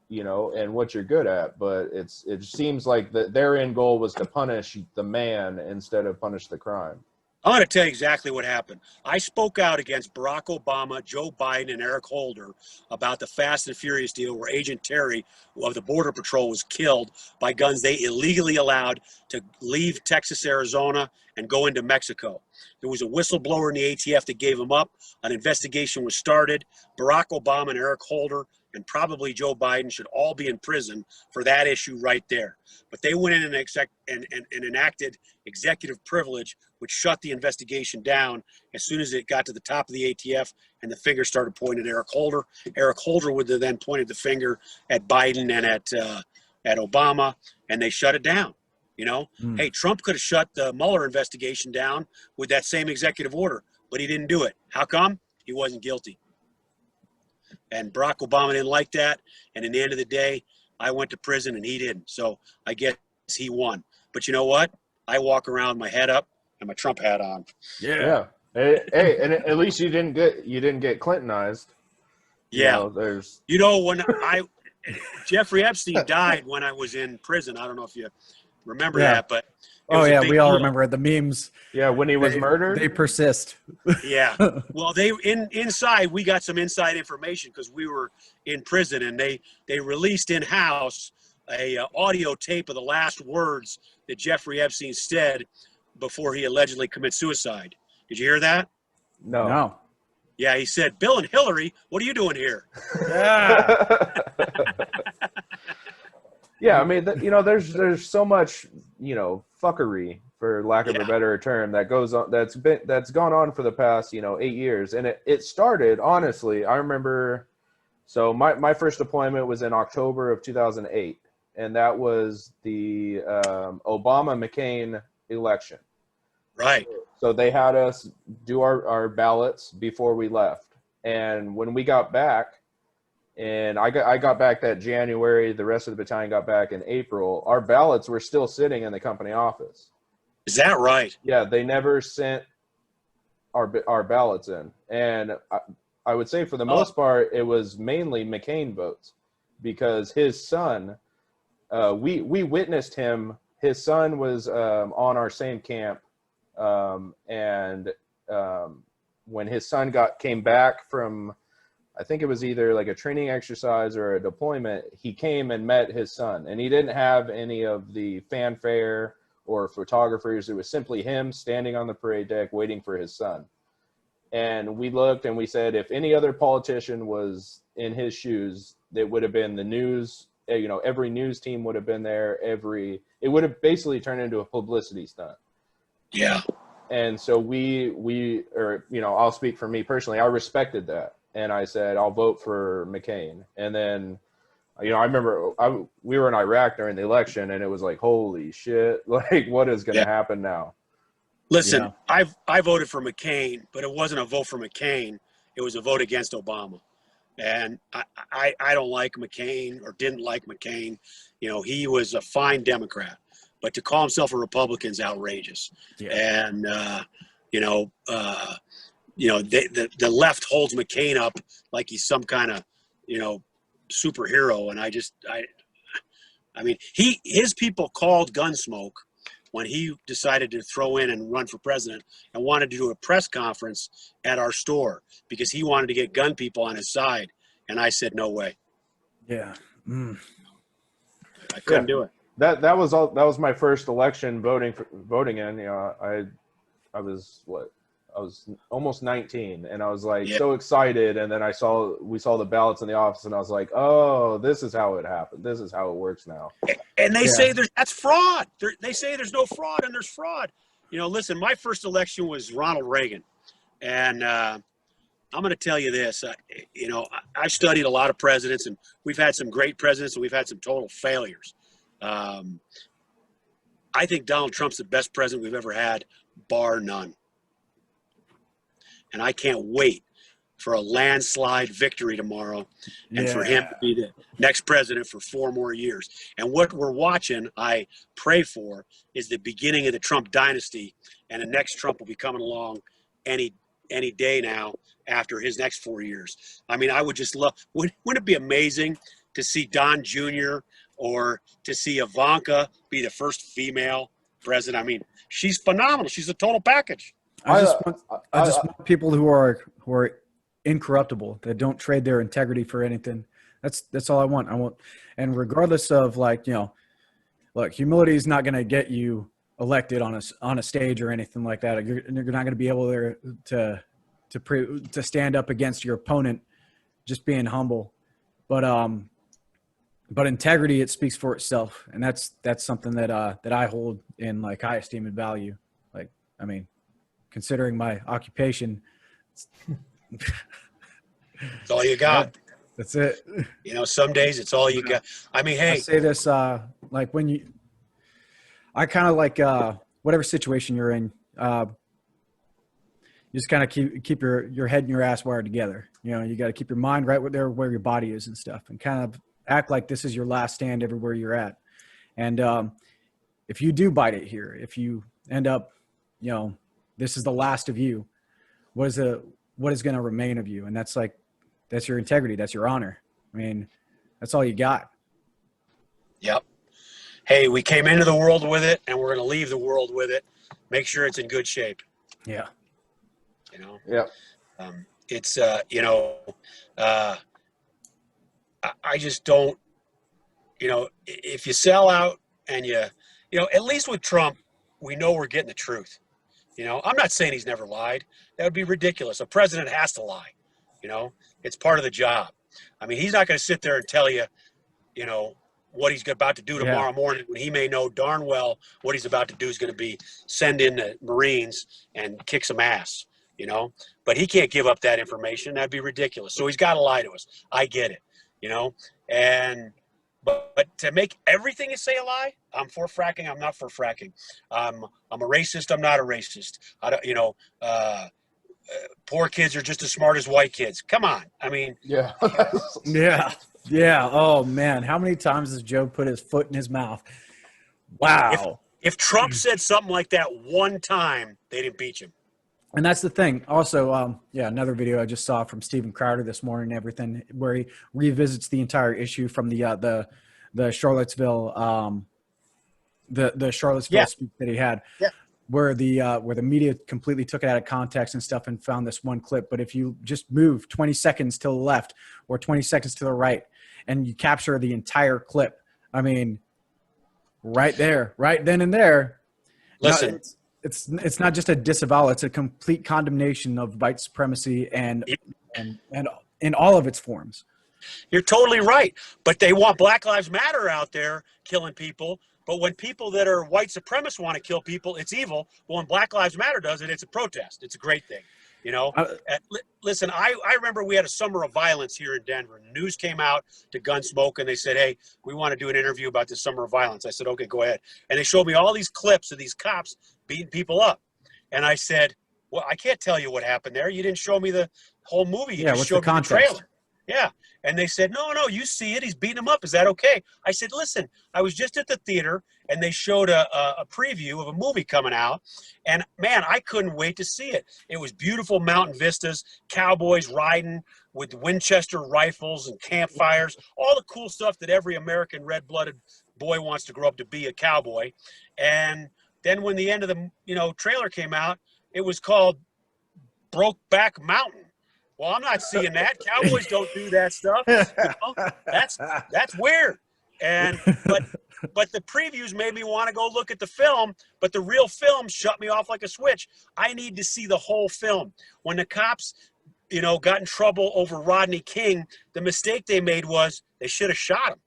you know, and what you're good at. But it seems like their end goal was to punish the man instead of punish the crime. I'm going to tell you exactly what happened. I spoke out against Barack Obama, Joe Biden, and Eric Holder about the Fast and Furious deal where Agent Terry of the Border Patrol was killed by guns they illegally allowed to leave Texas, Arizona, and go into Mexico. There was a whistleblower in the ATF that gave him up. An investigation was started. Barack Obama and Eric Holder and probably Joe Biden should all be in prison for that issue right there. But they went in and enacted executive privilege, which shut the investigation down as soon as it got to the top of the ATF and the finger started pointing at Eric Holder. Eric Holder would have then pointed the finger at Biden and at Obama, and they shut it down. You know, hey, Trump could have shut the Mueller investigation down with that same executive order, but he didn't do it. How come? He wasn't guilty. And Barack Obama didn't like that. And in the end of the day, I went to prison and he didn't. So I guess he won. But you know what? I walk around with my head up and my Trump hat on. Yeah. Hey, and at least you didn't get Clintonized. Yeah. You know, when Jeffrey Epstein died when I was in prison. I don't know if you remember that, but Oh yeah, we all deal. remember the memes. Yeah, when he was murdered. They persist. Yeah. Well, inside we got some inside information because we were in prison, and they released in-house a audio tape of the last words that Jeffrey Epstein said before he allegedly commits suicide. Did you hear that? No. Yeah, he said, "Bill and Hillary, what are you doing here?" Yeah. Yeah, I mean, you know, there's so much, you know, fuckery, for lack of a better term, that goes on, that's gone on for the past, you know, 8 years. And it started, honestly, I remember, so my first deployment was in October of 2008, and that was the Obama-McCain election. Right. So they had us do our ballots before we left. And when we got back, and I got back that January, the rest of the battalion got back in April, our ballots were still sitting in the company office. Is that right? Yeah, they never sent our ballots in. And I would say for the most part, it was mainly McCain votes, because his son, we witnessed him. His son was on our same camp. And when his son came back from, I think it was either like a training exercise or a deployment, he came and met his son, and he didn't have any of the fanfare or photographers. It was simply him standing on the parade deck waiting for his son. And we looked and we said, if any other politician was in his shoes, it would have been the news, you know, every news team would have been there. It would have basically turned into a publicity stunt. Yeah. And so or, you know, I'll speak for me personally. I respected that. And I said, I'll vote for McCain. And then You know, I remember we were in Iraq during the election, and it was like, holy shit, like what is going to happen now? Listen, I voted for McCain, but it wasn't a vote for McCain. It was a vote against Obama. And I don't like McCain, or didn't like McCain. You know, he was a fine Democrat, but to call himself a Republican is outrageous. Yeah. And the left holds McCain up like he's some kind of, superhero. And I mean, his people called Gunsmoke when he decided to throw in and run for president, and wanted to do a press conference at our store because he wanted to get gun people on his side. And I said, no way. Yeah. I couldn't do it. That was my first election voting in. You know, I was almost 19, and I was like so excited, and then we saw the ballots in the office, and I was like, oh, this is how it happened. This is how it works now. And they say that's fraud. They say there's no fraud, and there's fraud. You know, listen, my first election was Ronald Reagan, and I'm going to tell you this. I've studied a lot of presidents, and we've had some great presidents, and we've had some total failures. I think Donald Trump's the best president we've ever had, bar none. And I can't wait for a landslide victory tomorrow, and for him to be the next president for 4 more years. And what we're watching, I pray for, is the beginning of the Trump dynasty, and the next Trump will be coming along any day now after his next 4 years. I mean, I would just love, wouldn't it be amazing to see Don Jr. or to see Ivanka be the first female president? I mean, she's phenomenal. She's a total package. I just want people who are incorruptible, that don't trade their integrity for anything. That's all I want. And regardless of look, humility is not going to get you elected on a stage or anything like that. You're not going to be able to stand up against your opponent, just being humble. But integrity, it speaks for itself, and that's something that I hold in high esteem and value. Considering my occupation, it's all you got. That's it. Some days it's all you got. I mean, hey, I say this I kind of like whatever situation you're in, you just kind of keep your head and your ass wired together. You got to keep your mind right where your body is and stuff, and kind of act like this is your last stand everywhere you're at. And if you do bite it here, if you end up, this is the last of you, what is going to remain of you? And that's your integrity. That's your honor. I mean, that's all you got. Yep. Hey, we came into the world with it, and we're going to leave the world with it. Make sure it's in good shape. Yeah. Yeah. It's, I just don't, if you sell out and at least with Trump, we know we're getting the truth. I'm not saying he's never lied. That would be ridiculous. A president has to lie. It's part of the job. I mean, he's not going to sit there and tell you, what he's about to do tomorrow morning, when he may know darn well what he's about to do is going to be send in the Marines and kick some ass, But he can't give up that information. That'd be ridiculous. So he's got to lie to us. I get it, But to make everything you say a lie, I'm for fracking. I'm not for fracking. I'm a racist. I'm not a racist. Poor kids are just as smart as white kids. Come on. I mean, yeah. Yeah. Oh man. How many times has Joe put his foot in his mouth? Wow. If Trump said something like that one time, they'd impeach him. And that's the thing. Also, another video I just saw from Steven Crowder this morning and everything, where he revisits the entire issue from the Charlottesville, the Charlottesville speech that he had, where the media completely took it out of context and stuff and found this one clip. But if you just move 20 seconds to the left or 20 seconds to the right and you capture the entire clip, I mean, right there, right then and there. Listen. It's not just a disavowal; it's a complete condemnation of white supremacy and in all of its forms. You're totally right, but they want Black Lives Matter out there killing people. But when people that are white supremacists want to kill people, it's evil. But when Black Lives Matter does it, it's a protest. It's a great thing. You know, Uh, listen, I remember we had a summer of violence here in Denver. News came out to Gunsmoke, and they said, hey, we want to do an interview about this summer of violence. I said, okay, go ahead. And they showed me all these clips of these cops beating people up. And I said, well, I can't tell you what happened there. You didn't show me the whole movie. You just what's showed the me the context? trailer. Yeah. And they said, no, you see it. He's beating him up. Is that okay? I said, listen, I was just at the theater, and they showed a preview of a movie coming out. And, man, I couldn't wait to see it. It was beautiful mountain vistas, cowboys riding with Winchester rifles and campfires, all the cool stuff that every American red-blooded boy wants to grow up to be, a cowboy. And then when the end of the trailer came out, it was called Brokeback Mountain. Well, I'm not seeing that. Cowboys don't do that stuff. That's weird. And but the previews made me want to go look at the film, but the real film shut me off like a switch. I need to see the whole film. When the cops, got in trouble over Rodney King, the mistake they made was they should have shot him.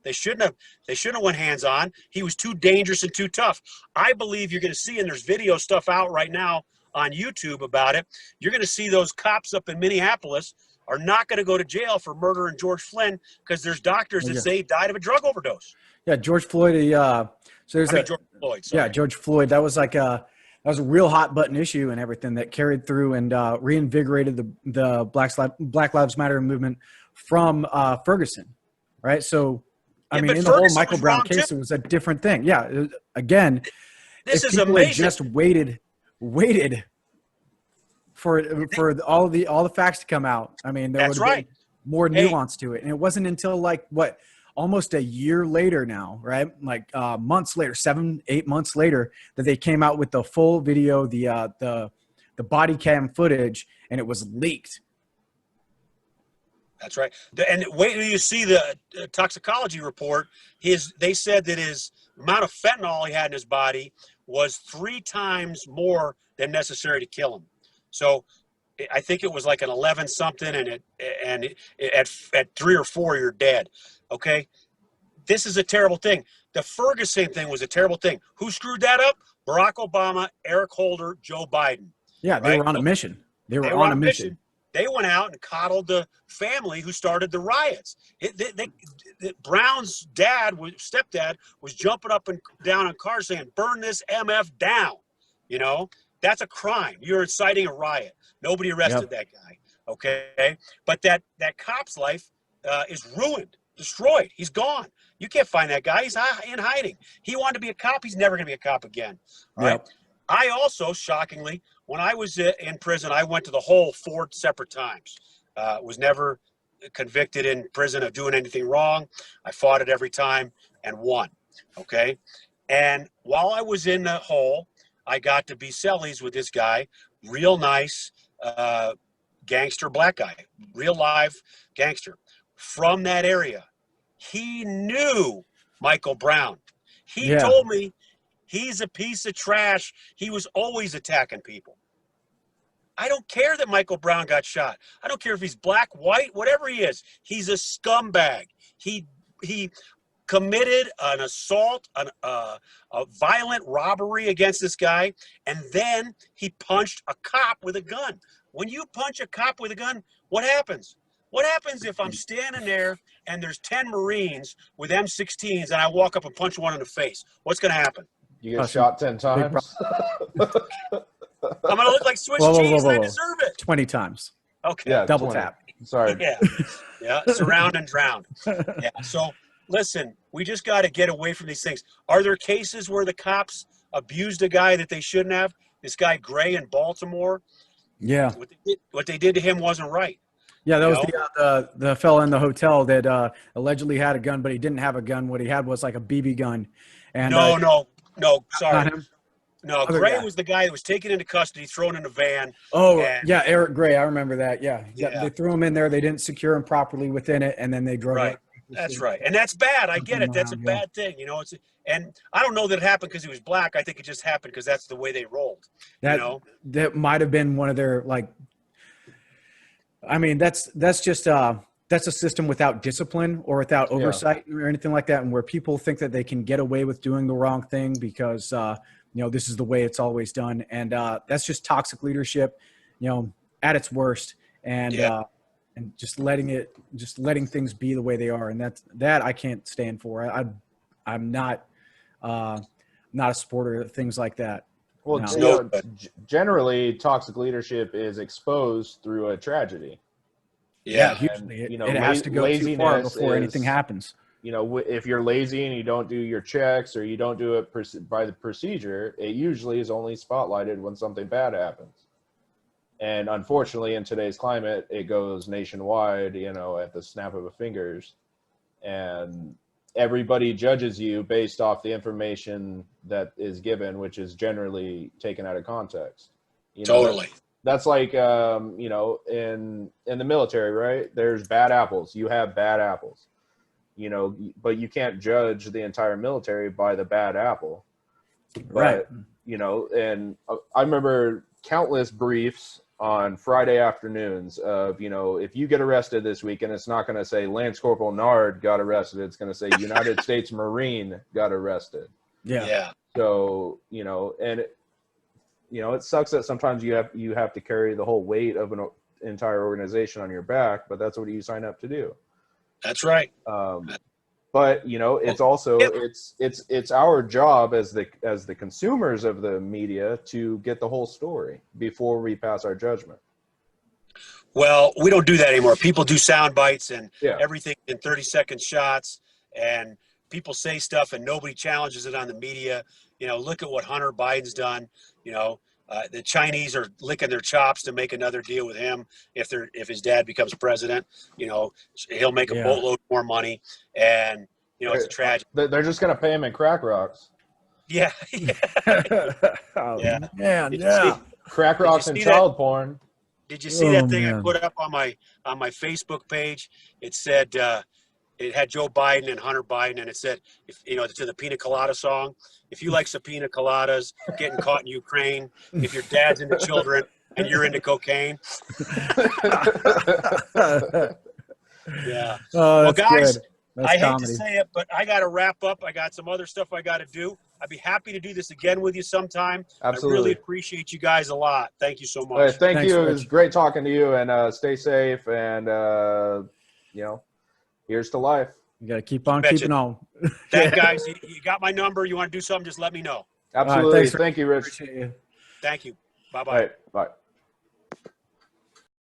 They shouldn't have went hands on. He was too dangerous and too tough. I believe you're going to see, and there's video stuff out right now on YouTube about it, you're going to see those cops up in Minneapolis are not going to go to jail for murdering George Flynn, because there's doctors that say he died of a drug overdose. Yeah, George Floyd. George Floyd. Sorry. Yeah, George Floyd. That was a real hot button issue and everything that carried through and reinvigorated the Black Lives Matter movement from Ferguson, right? So, I mean, in the whole Michael Brown case, it was a different thing. Yeah, again, this is people amazing. had just waited for all the facts to come out. I mean, there would have been more nuance to it, and it wasn't until almost a year later now, right? Months later, 7-8 months later, that they came out with the full video, the body cam footage, and it was leaked. That's right. And wait till you see the toxicology report. They said that his amount of fentanyl he had in his body was 3 times more than necessary to kill him. So I think it was like an 11 something, and at 3 or 4 you're dead. Okay, this is a terrible thing. The Ferguson thing was a terrible thing. Who screwed that up? Barack Obama, Eric Holder, Joe Biden. Yeah, they were on a mission. They were on a mission. They went out and coddled the family who started the riots. Brown's stepdad was jumping up and down on cars saying, "Burn this MF down." That's a crime. You're inciting a riot. Nobody arrested that guy. Okay, but that cop's life is ruined, destroyed. He's gone. You can't find that guy. He's in hiding. He wanted to be a cop. He's never going to be a cop again. All right. I also, shockingly, when I was in prison, I went to the hole 4 separate times. Was never convicted in prison of doing anything wrong. I fought it every time and won. Okay. And while I was in the hole, I got to be cellies with this guy, real nice gangster black guy, real live gangster from that area. He knew Michael Brown. He told me he's a piece of trash. He was always attacking people. I don't care that Michael Brown got shot. I don't care if he's black, white, whatever he is. He's a scumbag. He committed an assault, a violent robbery against this guy, and then he punched a cop with a gun. When you punch a cop with a gun, what happens? What happens if I'm standing there and there's 10 Marines with M16s and I walk up and punch one in the face? What's going to happen? You get shot 10 times. I'm going to look like Swiss cheese, and I deserve it. 20 times. Okay. Yeah, double 20. tap. Sorry. Yeah. Surround and drown. Yeah. So listen, we just got to get away from these things. Are there cases where the cops abused a guy that they shouldn't have? This guy Gray in Baltimore. Yeah. What they did to him wasn't right. Yeah, that was the fella in the hotel that allegedly had a gun, but he didn't have a gun. What he had was like a BB gun. And no, sorry. Not him? No, Other Gray guy. was the guy that was taken into custody, thrown in a van. Oh, yeah, Eric Gray. I remember that. Yeah. They threw him in there. They didn't secure him properly within it, and then they drove Right. it. That's right. And that's bad. I get it. That's a bad thing. And I don't know that it happened because he was black. I think it just happened because that's the way they rolled. That might have been one of their I mean, that's just that's a system without discipline or without oversight or anything like that, and where people think that they can get away with doing the wrong thing because this is the way it's always done, and that's just toxic leadership. at its worst, and Yeah. and just letting things be the way they are, and that I can't stand for. I'm not not a supporter of things like that. Well, No. you know, generally, toxic leadership is exposed through a tragedy. Yeah. Usually And, it has to go too far laziness before anything happens. You know, if you're lazy and you don't do your checks or you don't do it by the procedure, it usually is only spotlighted when something bad happens. And unfortunately, in today's climate, it goes nationwide, you know, at the snap of a fingers. And everybody judges you based off the information that is given, which is generally taken out of context. You know, Totally. that's like, you know, in the military, right? There's bad apples. You have bad apples, you know, but you can't judge the entire military by the bad apple. Right. But, you know, and I remember countless briefs on Friday afternoons of, you know, if you get arrested this weekend, it's not going to say Lance Corporal Nard got arrested. It's going to say United States Marine got arrested. Yeah. So, you know, and you know, it sucks that sometimes you have to carry the whole weight of an entire organization on your back, but that's what you sign up to do. That's right. But you know, it's also it's our job as the consumers of the media to get the whole story before we pass our judgment. Well, we don't do that anymore. People do sound bites and Yeah. everything in 30-second shots, and people say stuff and nobody challenges it on the media. You know, look at what Hunter Biden's done. You know, the Chinese are licking their chops to make another deal with him if his dad becomes president. You know, he'll make a boatload more money, and you know, it's a tragedy. They're just going to pay him in crack rocks. Yeah. Oh, Yeah. man, Crack rocks and child porn. Did you see that thing I put up on my Facebook page? It said it had Joe Biden and Hunter Biden, and it said, if you know, to the Pina Colada song, if you like some pina coladas, getting caught in Ukraine, if your dad's into children and you're into cocaine. Yeah. Oh, well, guys, I hate comedy. to say it, but I got to wrap up. I got some other stuff I got to do. I'd be happy to do this again with you sometime. Absolutely. I really appreciate you guys a lot. Thank you so much. All right, thanks, you. Rich. It was great talking to you, and stay safe. And you know, here's to life. You got to keep on keeping on. Thank guys. You got my number. You want to do something? Just let me know. Absolutely. Thanks, Thank you, Rich. Appreciate you. Thank you. Bye-bye. All right, bye.